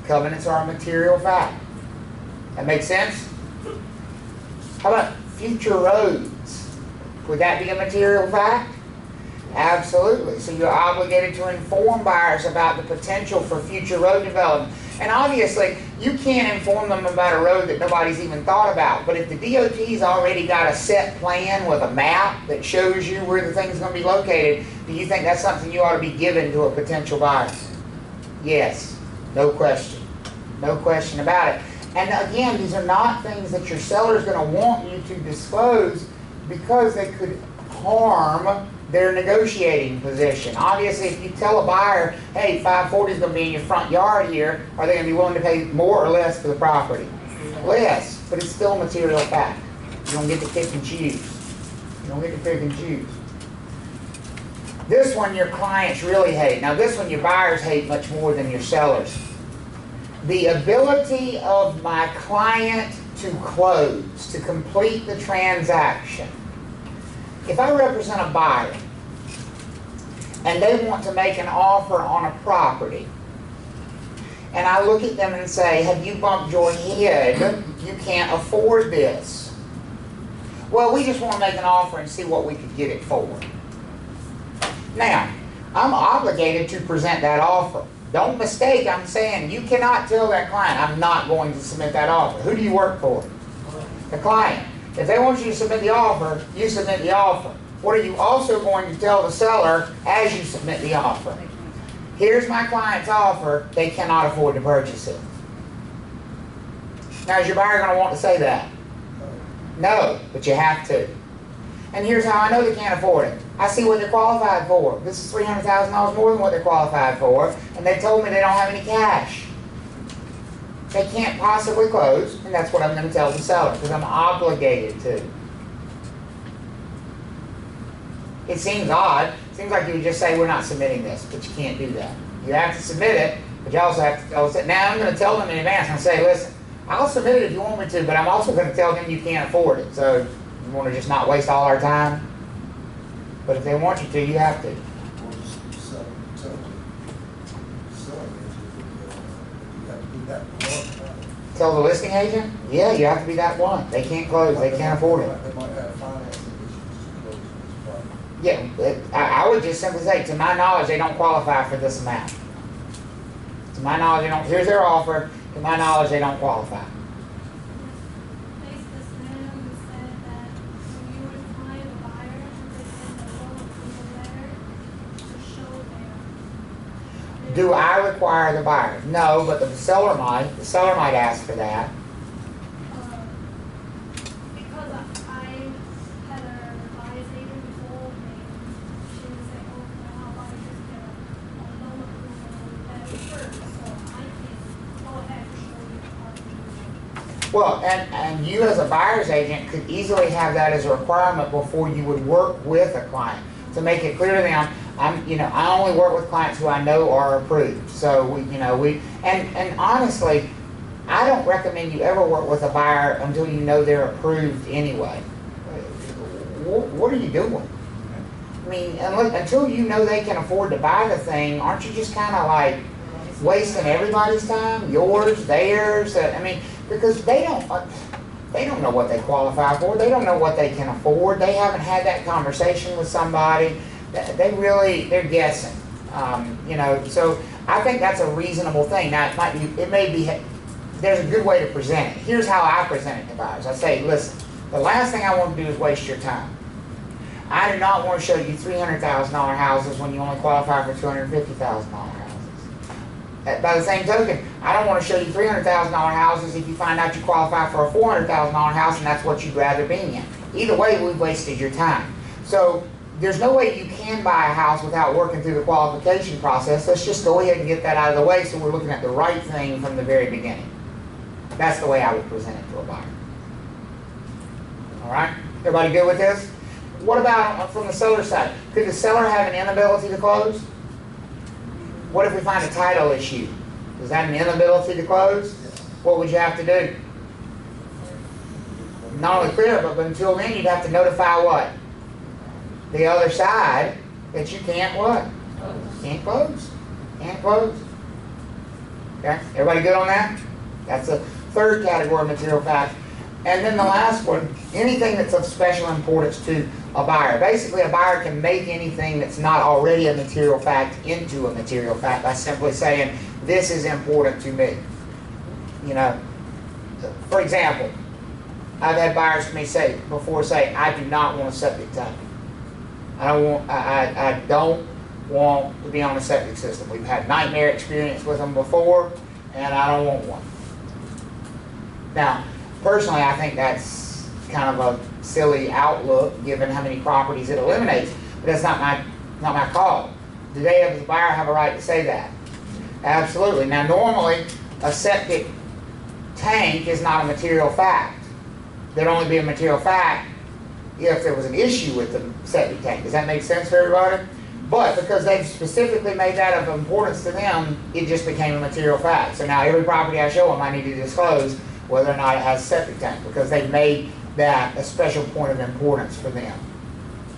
Covenants are a material fact. That makes sense? How about future roads? Would that be a material fact? Absolutely. So you're obligated to inform buyers about the potential for future road development. And obviously, you can't inform them about a road that nobody's even thought about. But if the DOT's already got a set plan with a map that shows you where the thing's going to be located, do you think that's something you ought to be giving to a potential buyer? Yes. No question. No question about it. And again, these are not things that your seller's going to want you to disclose because they could harm their negotiating position. Obviously, if you tell a buyer, hey, 540 is going to be in your front yard here, are they going to be willing to pay more or less for the property? Less, but it's still a material fact. You don't get to pick and choose. You don't get to pick and choose. This one your clients really hate. Now this one your buyers hate much more than your sellers. The ability of my client to close, to complete the transaction. If I represent a buyer and they want to make an offer on a property, and I look at them and say, have you bumped your head? You can't afford this. Well, we just want to make an offer and see what we could get it for. Now, I'm obligated to present that offer. Don't mistake, I'm saying you cannot tell that client, I'm not going to submit that offer. Who do you work for? The client. If they want you to submit the offer, you submit the offer. What are you also going to tell the seller as you submit the offer? Here's my client's offer, they cannot afford to purchase it. Now, is your buyer going to want to say that? No, but you have to. And here's how I know they can't afford it. I see what they're qualified for. This is $300,000 more than what they're qualified for, and they told me they don't have any cash. They can't possibly close, and that's what I'm going to tell the seller, because I'm obligated to. It seems odd. It seems like you would just say, we're not submitting this, but you can't do that. You have to submit it, but you also have to tell us. Now I'm going to tell them in advance and say, listen, I'll submit it if you want me to, but I'm also going to tell them you can't afford it. So you want to just not waste all our time? But if they want you to, you have to. Tell the listing agent? Yeah, you have to be that blunt. They can't close. They can't afford it. They might have financing issues to close this property. Yeah, I would just simply say, to my knowledge, they don't qualify for this amount. To my knowledge, they don't. Here's their offer. To my knowledge, they don't qualify. Do I require the buyer? No, but the seller might. The seller might ask for that. Because I had a buyer's agent before, and she was like, oh, well, I just get a loan approval better first, so I can go ahead and show you the property. Well, and you as a buyer's agent could easily have that as a requirement before you would work with a client to make it clear to them. I only work with clients who I know are approved. So and honestly, I don't recommend you ever work with a buyer until you know they're approved anyway. What are you doing? I mean, until you know they can afford to buy the thing, aren't you just kind of like wasting everybody's time? Yours, theirs. Because they don't know what they qualify for. They don't know what they can afford. They haven't had that conversation with somebody. They're guessing, so I think that's a reasonable thing. Now, there's a good way to present it. Here's how I present it to buyers. I say, listen, the last thing I want to do is waste your time. I do not want to show you $300,000 houses when you only qualify for $250,000 houses. By the same token, I don't want to show you $300,000 houses if you find out you qualify for a $400,000 house and that's what you'd rather be in. Either way, we've wasted your time. So there's no way you can buy a house without working through the qualification process. Let's just go ahead and get that out of the way so we're looking at the right thing from the very beginning. That's the way I would present it to a buyer. All right? Everybody good with this? What about from the seller side? Could the seller have an inability to close? What if we find a title issue? Is that an inability to close? What would you have to do? Not only clear, but until then you'd have to notify what? The other side that you can't what? Can't close. Can't close. Okay? Everybody good on that? That's the third category of material fact. And then the last one, anything that's of special importance to a buyer. Basically, a buyer can make anything that's not already a material fact into a material fact by simply saying, this is important to me. You know, for example, I've had buyers to me say, I do not want a septic tank. I don't want to be on a septic system. We've had nightmare experience with them before, and I don't want one. Now, personally, I think that's kind of a silly outlook given how many properties it eliminates, but that's not my call. Do they, as a buyer, have a right to say that? Absolutely. Now, normally, a septic tank is not a material fact. There'd only be a material fact if there was an issue with the septic tank. Does that make sense for everybody? But because they've specifically made that of importance to them, it just became a material fact. So now every property I show them, I need to disclose whether or not it has a septic tank, because they've made that a special point of importance for them.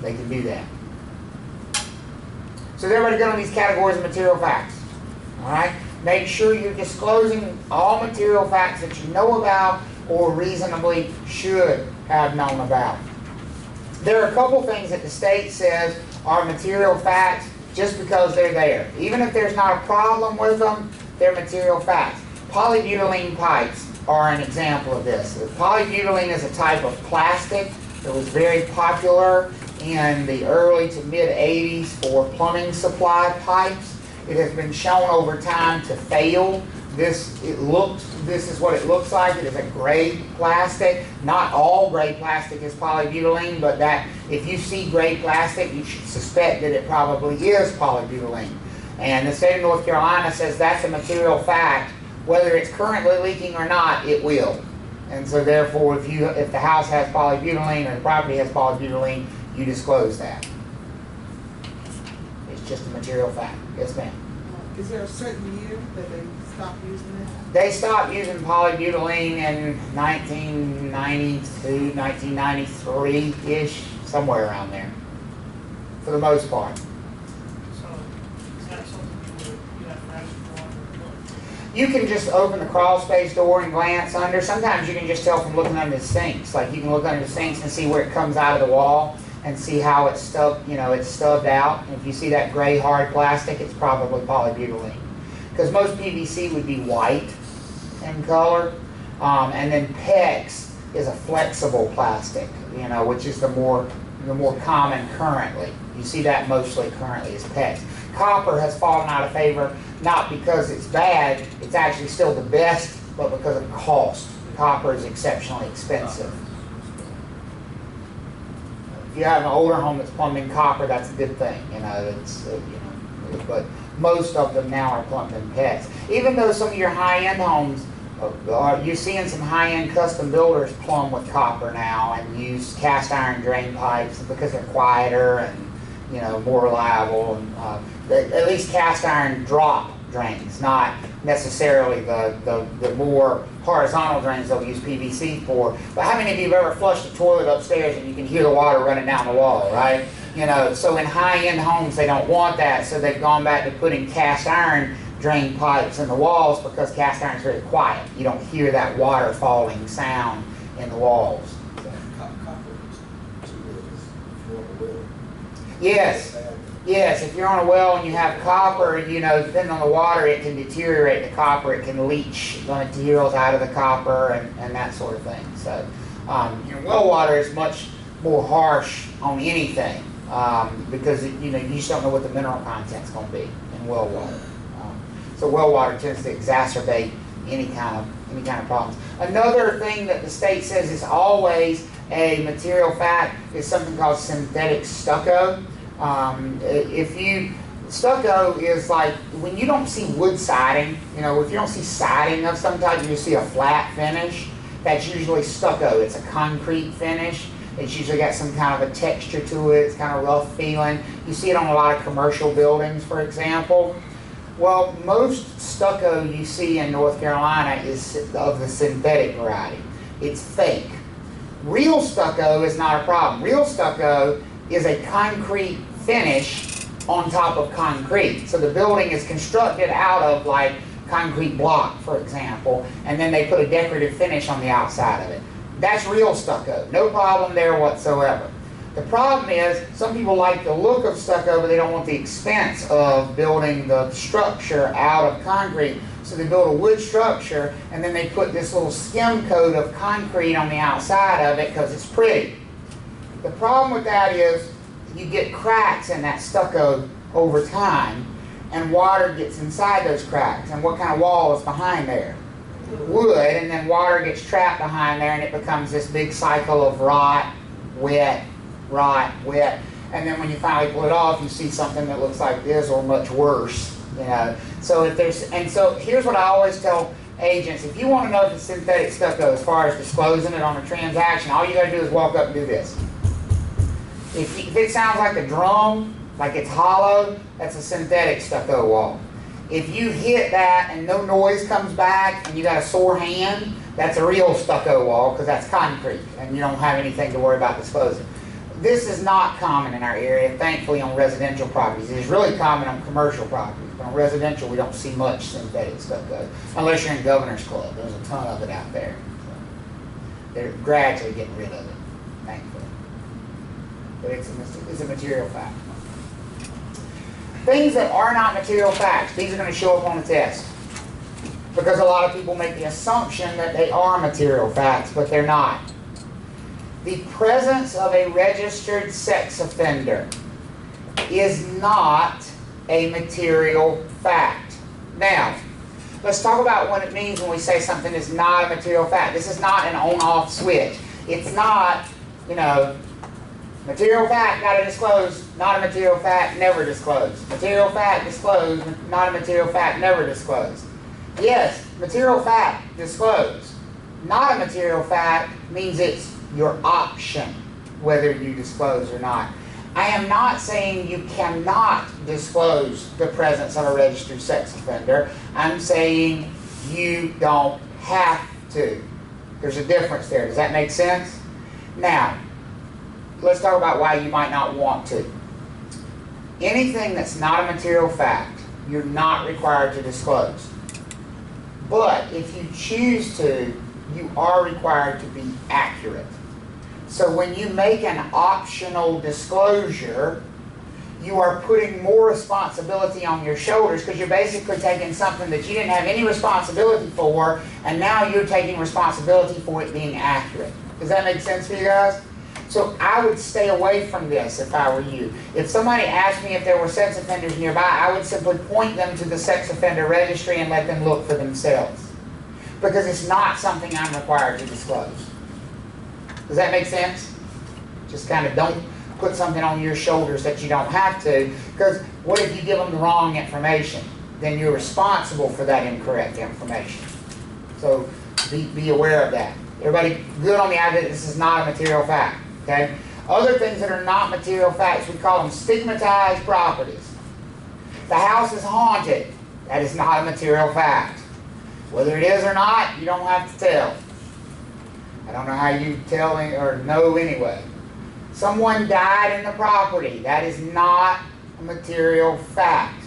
They can do that. So is everybody good on these categories of material facts? All right? Make sure you're disclosing all material facts that you know about or reasonably should have known about. There are a couple things that the state says are material facts just because they're there. Even if there's not a problem with them, they're material facts. Polybutylene pipes are an example of this. Polybutylene is a type of plastic that was very popular in the early to mid 80s for plumbing supply pipes. It has been shown over time to fail. This is what it looks like. It is a gray plastic. Not all gray plastic is polybutylene, but that if you see gray plastic, you should suspect that it probably is polybutylene. And the state of North Carolina says that's a material fact. Whether it's currently leaking or not, it will. And so therefore, if the house has polybutylene or the property has polybutylene, you disclose that. It's just a material fact. Yes, ma'am. Is there a certain year that they stop using it? They stopped using polybutylene in 1992, 1993-ish, somewhere around there, for the most part. So, is that something you have to ask for? You can just open the crawl space door and glance under. Sometimes you can just tell from looking under the sinks. Like you can look under the sinks and see where it comes out of the wall and see how it's stubbed, it's stubbed out. And if you see that gray hard plastic, it's probably polybutylene. Because most PVC would be white in color. And then PEX is a flexible plastic, which is the more common currently. You see that mostly currently is PEX. Copper has fallen out of favor, not because it's bad, it's actually still the best, but because of cost. Copper is exceptionally expensive. If you have an older home that's plumbed in copper, that's a good thing. But most of them now are plumbed in PEX. Even though some of your high-end homes, you're seeing some high-end custom builders plumb with copper now and use cast iron drain pipes because they're quieter and more reliable. And at least cast iron drop drains, not necessarily the more horizontal drains they'll use PVC for. But how many of you have ever flushed the toilet upstairs and you can hear the water running down the wall, right? So in high-end homes they don't want that, so they've gone back to putting cast iron drain pipes in the walls because cast iron is very quiet. You don't hear that water falling sound in the walls. Yes, if you're on a well and you have copper, depending on the water, it can deteriorate the copper. It can leach the materials out of the copper and that sort of thing. So, well water is much more harsh on anything because you just don't know what the mineral content's going to be in well water. So well water tends to exacerbate any kind of problems. Another thing that the state says is always a material fact is something called synthetic stucco. Stucco is like, when you don't see wood siding, if you don't see siding of some type, you see a flat finish, that's usually stucco. It's a concrete finish. It's usually got some kind of a texture to it. It's kind of rough feeling. You see it on a lot of commercial buildings, for example. Well, most stucco you see in North Carolina is of the synthetic variety. It's fake. Real stucco is not a problem. Real stucco is a concrete finish on top of concrete. So the building is constructed out of like concrete block, for example, and then they put a decorative finish on the outside of it. That's real stucco. No problem there whatsoever. The problem is, some people like the look of stucco, but they don't want the expense of building the structure out of concrete. So they build a wood structure, and then they put this little skim coat of concrete on the outside of it because it's pretty. The problem with that is you get cracks in that stucco over time, and water gets inside those cracks. And what kind of wall is behind there? Wood, and then water gets trapped behind there, and it becomes this big cycle of rot, wet, and then when you finally pull it off, you see something that looks like this or much worse. So here's what I always tell agents: if you want to know if it's synthetic stucco as far as disclosing it on a transaction, all you got to do is walk up and do this. If it sounds like a drum, like it's hollow, that's a synthetic stucco wall. If you hit that and no noise comes back and you got a sore hand, that's a real stucco wall because that's concrete and you don't have anything to worry about disclosing. This is not common in our area, thankfully, on residential properties. It is really common on commercial properties. But on residential, we don't see much synthetic stucco, unless you're in Governor's Club. There's a ton of it out there. So they're gradually getting rid of it, thankfully. But it's a material fact. Things that are not material facts, these are going to show up on the test. Because a lot of people make the assumption that they are material facts, but they're not. The presence of a registered sex offender is not a material fact. Now, let's talk about what it means when we say something is not a material fact. This is not an on-off switch. It's not, material fact, got to disclose. Not a material fact, never disclose. Material fact, disclose. Not a material fact, never disclose. Yes, material fact, disclose. Not a material fact means it's your option whether you disclose or not. I am not saying you cannot disclose the presence of a registered sex offender. I'm saying you don't have to. There's a difference there. Does that make sense? Now, let's talk about why you might not want to. Anything that's not a material fact, you're not required to disclose. But if you choose to, you are required to be accurate. So when you make an optional disclosure, you are putting more responsibility on your shoulders because you're basically taking something that you didn't have any responsibility for, and now you're taking responsibility for it being accurate. Does that make sense for you guys? So I would stay away from this if I were you. If somebody asked me if there were sex offenders nearby, I would simply point them to the sex offender registry and let them look for themselves. Because it's not something I'm required to disclose. Does that make sense? Just kind of don't put something on your shoulders that you don't have to. Because what if you give them the wrong information? Then you're responsible for that incorrect information. So be aware of that. Everybody good on the idea that this is not a material fact? Okay? Other things that are not material facts, we call them stigmatized properties. The house is haunted. That is not a material fact. Whether it is or not, you don't have to tell. I don't know how you tell or know anyway. Someone died in the property. That is not a material fact.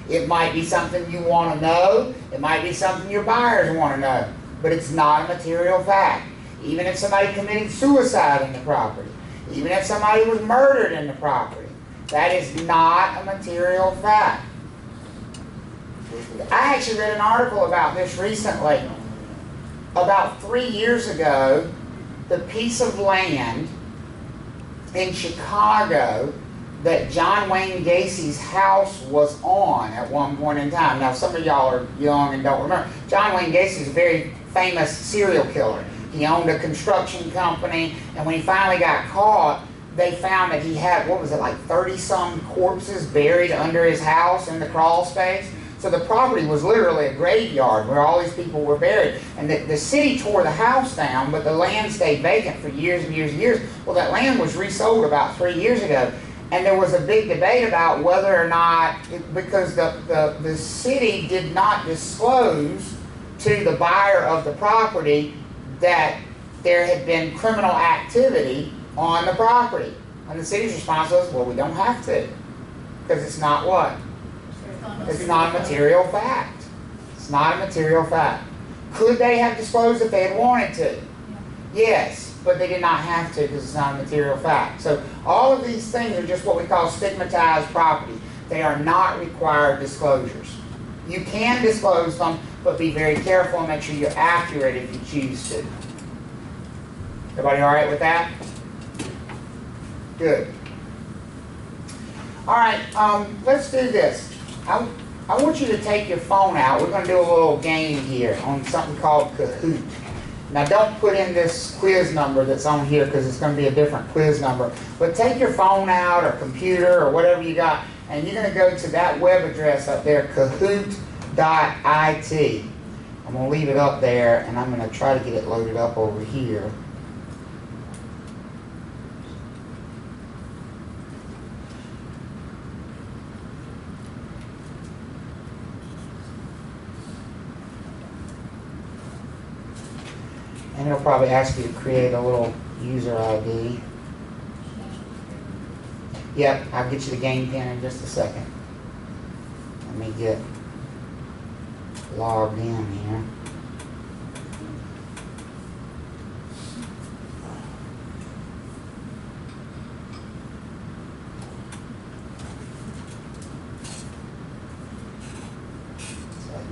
It might be something you want to know. It might be something your buyers want to know. But it's not a material fact. Even if somebody committed suicide in the property, even if somebody was murdered in the property, that is not a material fact. I actually read an article about this recently. About 3 years ago, the piece of land in Chicago that John Wayne Gacy's house was on at one point in time. Now, some of y'all are young and don't remember. John Wayne Gacy is a very famous serial killer. He owned a construction company, and when he finally got caught, they found that he had, what was it, like 30-some corpses buried under his house in the crawl space. So the property was literally a graveyard where all these people were buried. And the city tore the house down, but the land stayed vacant for years and years and years. Well, that land was resold about 3 years ago. And there was a big debate about whether or not, because the city did not disclose to the buyer of the property that there had been criminal activity on the property. And the city's response was, well, we don't have to, because it's not what? It's not a material fact. It's not a material fact. Could they have disclosed if they had wanted to? Yes, but they did not have to because it's not a material fact. So all of these things are just what we call stigmatized property. They are not required disclosures. You can disclose them, but be very careful and make sure you're accurate if you choose to. Everybody all right with that? Good. All right, let's do this. I want you to take your phone out. We're going to do a little game here on something called Kahoot. Now don't put in this quiz number that's on here because it's going to be a different quiz number. But take your phone out or computer or whatever you got, and you're going to go to that web address up there, kahoot.it. I'm going to leave it up there, and I'm going to try to get it loaded up over here. And it'll probably ask you to create a little user ID. Yep, I'll get you the game pin in just a second. Let me get logged in here.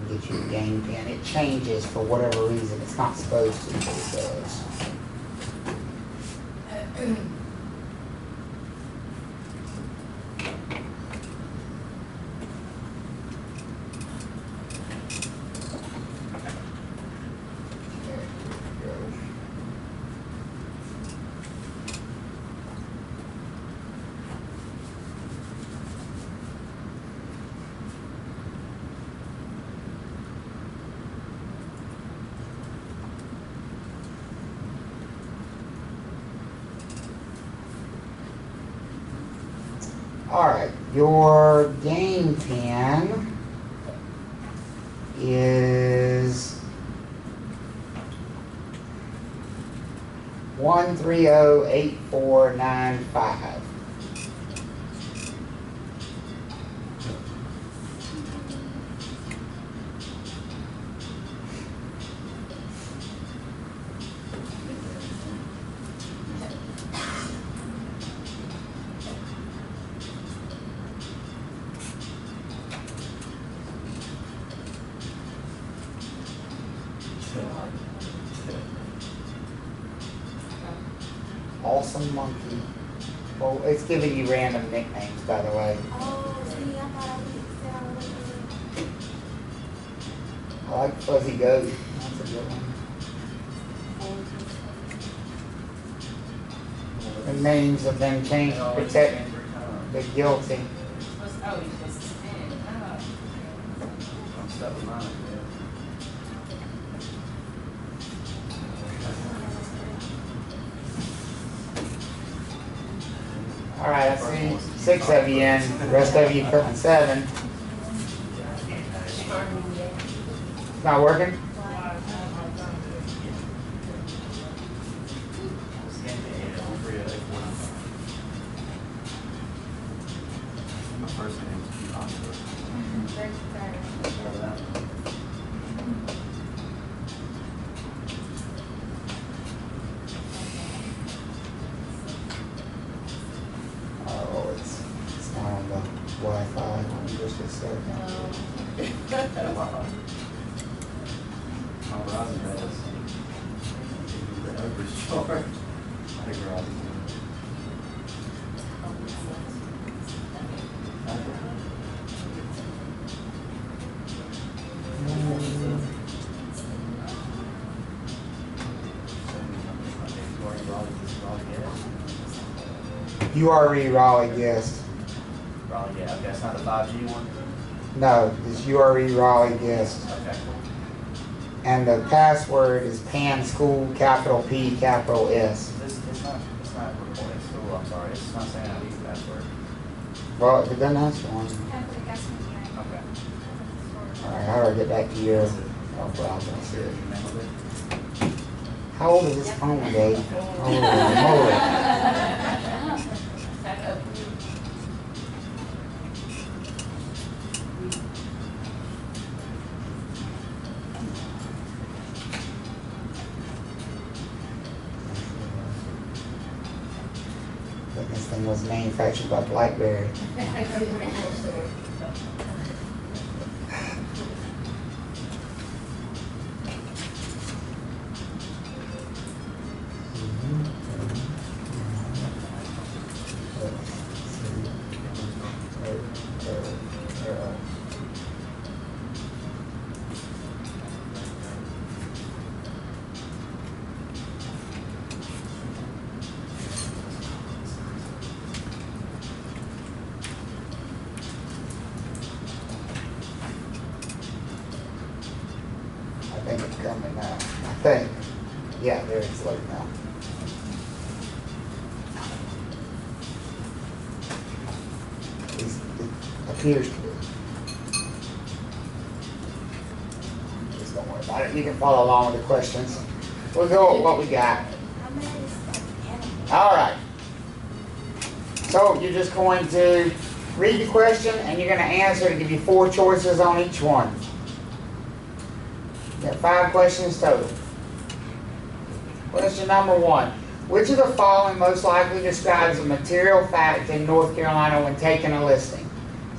Get you a game pin. It changes for whatever reason. It's not supposed to, but it does. There we go. Alright, your game pin is 1308495. Awesome monkey. Well, it's giving you random nicknames, by the way. Oh, see, I thought I would sell it. I like Fuzzy Goat. That's a good one. The names have been changed to protect the guilty. Oh, you're supposed to spin. I'm stuck with mine, All right, I see 6 of you in. The rest of you putting 7. It's not working? My first name is Picasso. Oh, it's not on the Wi-Fi. Just a second. My browser does. The overshort. I think we're all doing URE Raleigh guest. Raleigh, yeah, okay, it's not the 5G one? No, it's URE Raleigh guest. Okay. And the password is PAN School, capital P, capital S. It's not recording school, I'm sorry, it's not saying I need the password. Well, if it doesn't answer one. Okay. Alright, how do I get back to your, oh, well, I'm gonna see it. How old is this phone, Dave? Holy moly. This thing was manufactured by BlackBerry. I think it's coming now. I think. Yeah, there it's late now. At least it appears to be. Just don't worry about it. You can follow along with the questions. We'll go with what we got. All right. So you're just going to read the question and you're going to answer to give you 4 choices on each one. You got 5 questions total. Question number 1. Which of the following most likely describes a material fact in North Carolina when taking a listing?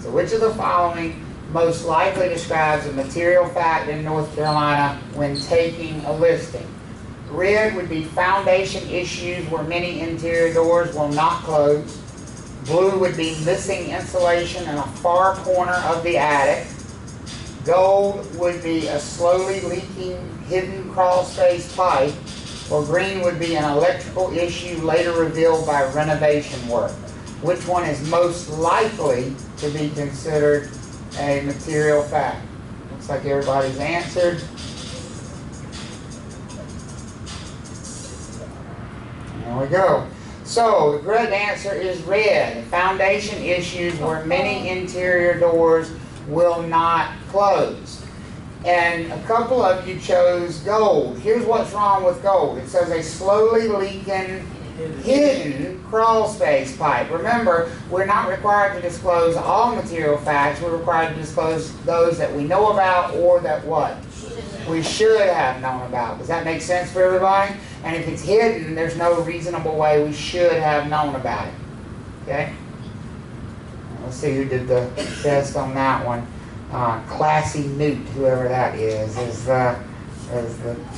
So which of the following most likely describes a material fact in North Carolina when taking a listing? Red would be foundation issues where many interior doors will not close. Blue would be missing insulation in a far corner of the attic. Gold would be a slowly leaking hidden crawl space pipe. Or green would be an electrical issue later revealed by renovation work. Which one is most likely to be considered a material fact? Looks like everybody's answered. There we go. So the correct answer is red. Foundation issues where many interior doors will not close. And a couple of you chose gold. Here's what's wrong with gold. It says a slowly leaking hidden crawl space pipe. Remember, we're not required to disclose all material facts. We're required to disclose those that we know about or that what? We should have known about. Does that make sense for everybody? And if it's hidden, there's no reasonable way we should have known about it. Okay? Let's see who did the test on that one. Classy Newt, whoever that is the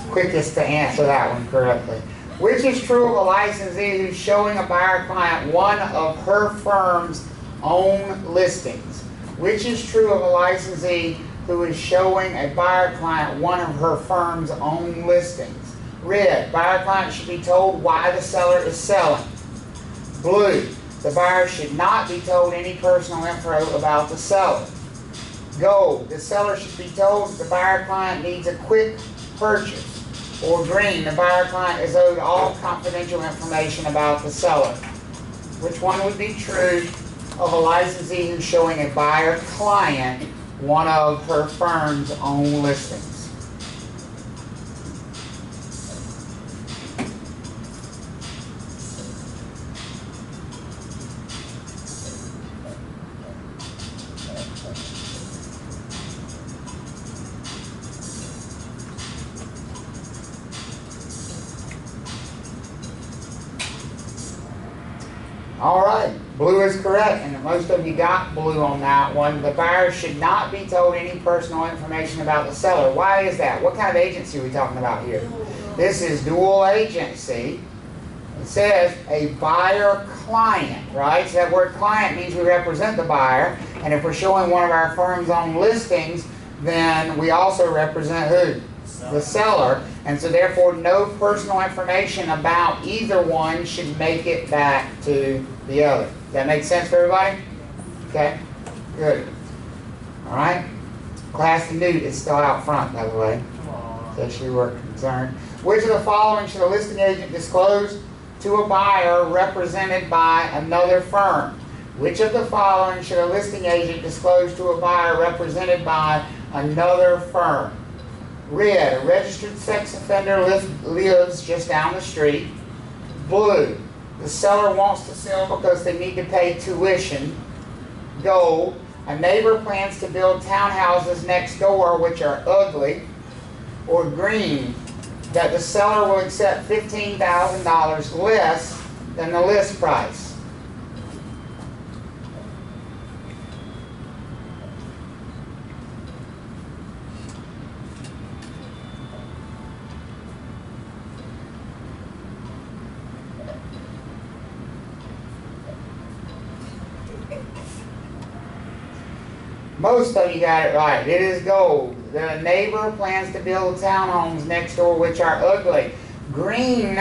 quickest to answer that one correctly. Which is true of a licensee who's showing a buyer client one of her firm's own listings? Which is true of a licensee who is showing a buyer client one of her firm's own listings? Red, buyer client should be told why the seller is selling. Blue, the buyer should not be told any personal info about the seller. Gold, the seller should be told the buyer client needs a quick purchase. Or green, the buyer client is owed all confidential information about the seller. Which one would be true of a licensee who's showing a buyer client one of her firm's own listings? All right, blue is correct, and most of you got blue on that one. The buyer should not be told any personal information about the seller. Why is that? What kind of agency are we talking about here? This is dual agency. It says a buyer client, right? So that word client means we represent the buyer, and if we're showing one of our firm's own listings, then we also represent who? The seller. And so therefore no personal information about either one should make it back to the other. Does that make sense for everybody? Okay, good. All right. Classy Newt is still out front, by the way, in case you were concerned. Which of the following should a listing agent disclose to a buyer represented by another firm? Which of the following should a listing agent disclose to a buyer represented by another firm? Red, a registered sex offender lives just down the street. Blue, the seller wants to sell because they need to pay tuition. Gold, a neighbor plans to build townhouses next door which are ugly. Or green, that the seller will accept $15,000 less than the list price. Most of you got it right. It is gold. The neighbor plans to build townhomes next door which are ugly. Green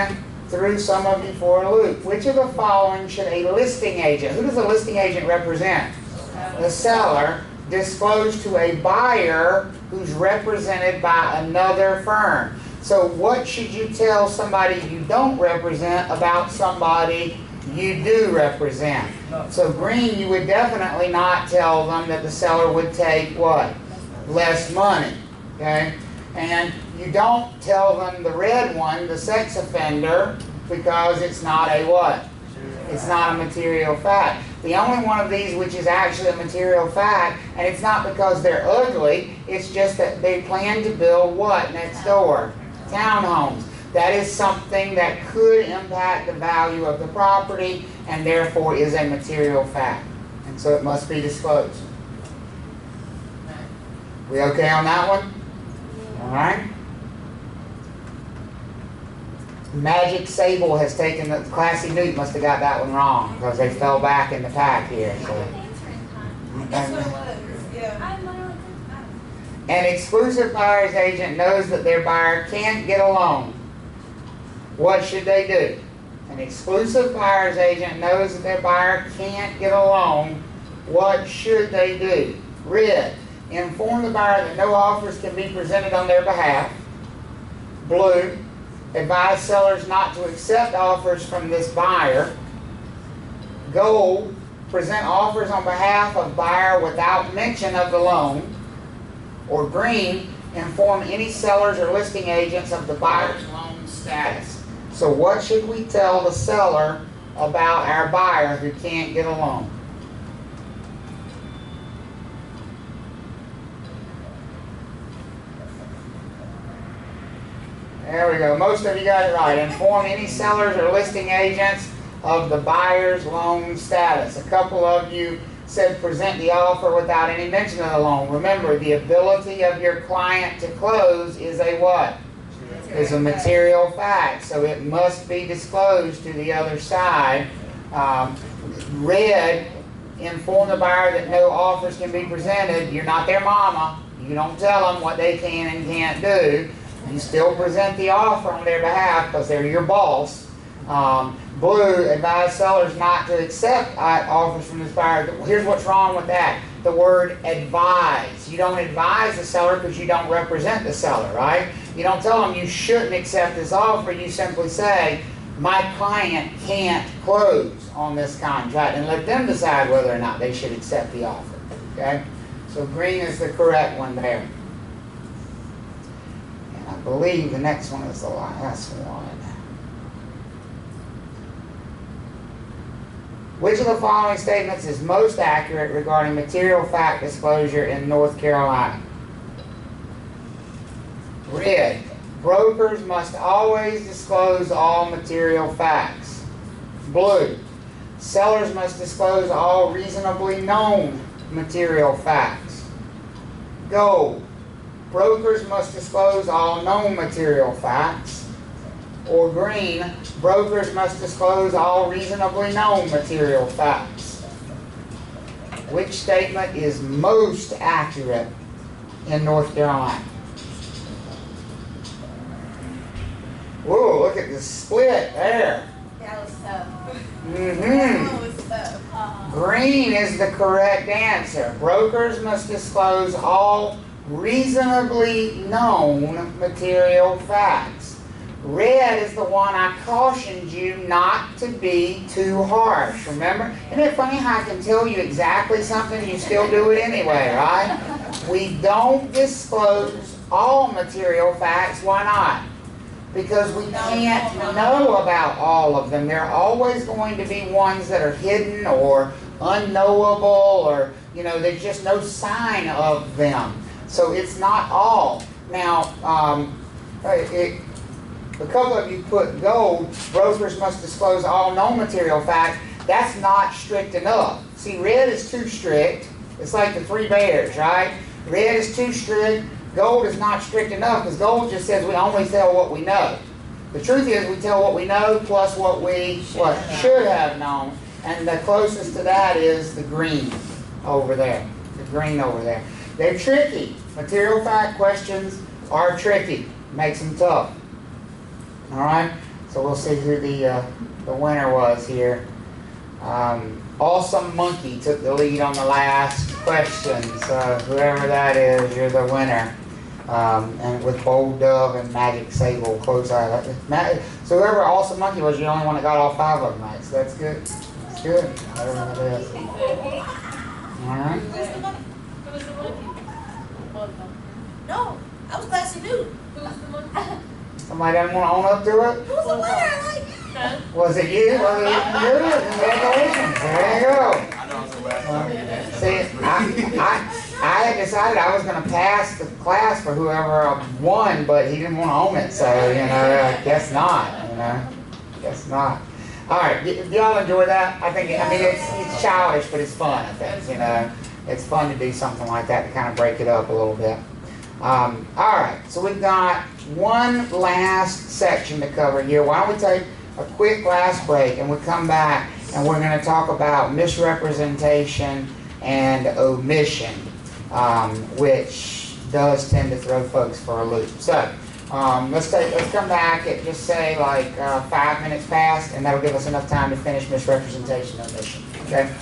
threw some of you for a loop. Which of the following should a listing agent, who does a listing agent represent? The seller, disclose to a buyer who's represented by another firm. So what should you tell somebody you don't represent about somebody you do represent? So green, you would definitely not tell them that the seller would take what? Less money, okay? And you don't tell them the red one, the sex offender, because it's not a what? It's not a material fact. The only one of these which is actually a material fact, and it's not because they're ugly, it's just that they plan to build what next door? Townhomes. That is something that could impact the value of the property and therefore is a material fact. And so it must be disclosed. We okay on that one? All right. Magic Sable has taken the Classy Newt must have got that one wrong because they fell back in the pack here. So. That's what it was, yeah. An exclusive buyer's agent knows that their buyer can't get a loan. What should they do? An exclusive buyer's agent knows that their buyer can't get a loan. What should they do? Red, inform the buyer that no offers can be presented on their behalf. Blue, advise sellers not to accept offers from this buyer. Gold, present offers on behalf of buyer without mention of the loan. Or green, inform any sellers or listing agents of the buyer's loan status. So what should we tell the seller about our buyer who can't get a loan? There we go. Most of you got it right. Inform any sellers or listing agents of the buyer's loan status. A couple of you said present the offer without any mention of the loan. Remember, the ability of your client to close is a what? Is a material fact, so it must be disclosed to the other side. Red, inform the buyer that no offers can be presented. You're not their mama. You don't tell them what they can and can't do. You still present the offer on their behalf because they're your boss. Blue, advise sellers not to accept offers from this buyer. Here's what's wrong with that. The word advise. You don't advise the seller because you don't represent the seller, right? You don't tell them you shouldn't accept this offer. You simply say, my client can't close on this contract, and let them decide whether or not they should accept the offer, okay? So green is the correct one there. And I believe the next one is the last one. Which of the following statements is most accurate regarding material fact disclosure in North Carolina? Red, brokers must always disclose all material facts. Blue, sellers must disclose all reasonably known material facts. Gold, brokers must disclose all known material facts. Or green, brokers must disclose all reasonably known material facts. Which statement is most accurate in North Carolina? Whoa, look at the split there. That was tough. Mm-hmm. That was tough. Green is the correct answer. Brokers must disclose all reasonably known material facts. Red is the one I cautioned you not to be too harsh. Remember? Isn't it funny how I can tell you exactly something, you still do it anyway, right? We don't disclose all material facts. Why not? Because we can't know about all of them. There are always going to be ones that are hidden or unknowable, or, you know, there's just no sign of them. So it's not all. Now, a couple of you put gold, brokers must disclose all known material facts. That's not strict enough. See, red is too strict. It's like the three bears, right? Red is too strict. Gold is not strict enough, because gold just says we only tell what we know. The truth is we tell what we know plus what we should have known. And the closest to that is the green over there. The green over there. They're tricky. Material fact questions are tricky. Makes them tough. All right? So we'll see who the winner was here. Awesome Monkey took the lead on the last question. So whoever that is, you're the winner. And with Bold Dove and Magic Sable close out. So whoever Awesome Monkey was, you're the only one that got all 5 of them right. So that's good. That's good. I don't know what it is. All right. Who was the monkey? No, I was glad she knew. Who was the monkey? Somebody doesn't want to own up to it? Who's the winner? Like, Huh? Was it you? Was it you? Good. Congratulations. There you go. I know it's the last time. See, I had decided I was going to pass the class for whoever won, but he didn't want to own it, so, you know, I guess not, you know. Guess not. All right, y'all enjoy that? I think, I mean, it's childish, but it's fun, I think, you know. It's fun to do something like that to kind of break it up a little bit. All right, so we've got one last section to cover here. Why don't we take a quick last break, and we come back, and we're going to talk about misrepresentation and omission, which does tend to throw folks for a loop. So let's come back at just say like 5 minutes past, and that'll give us enough time to finish misrepresentation and omission. Okay.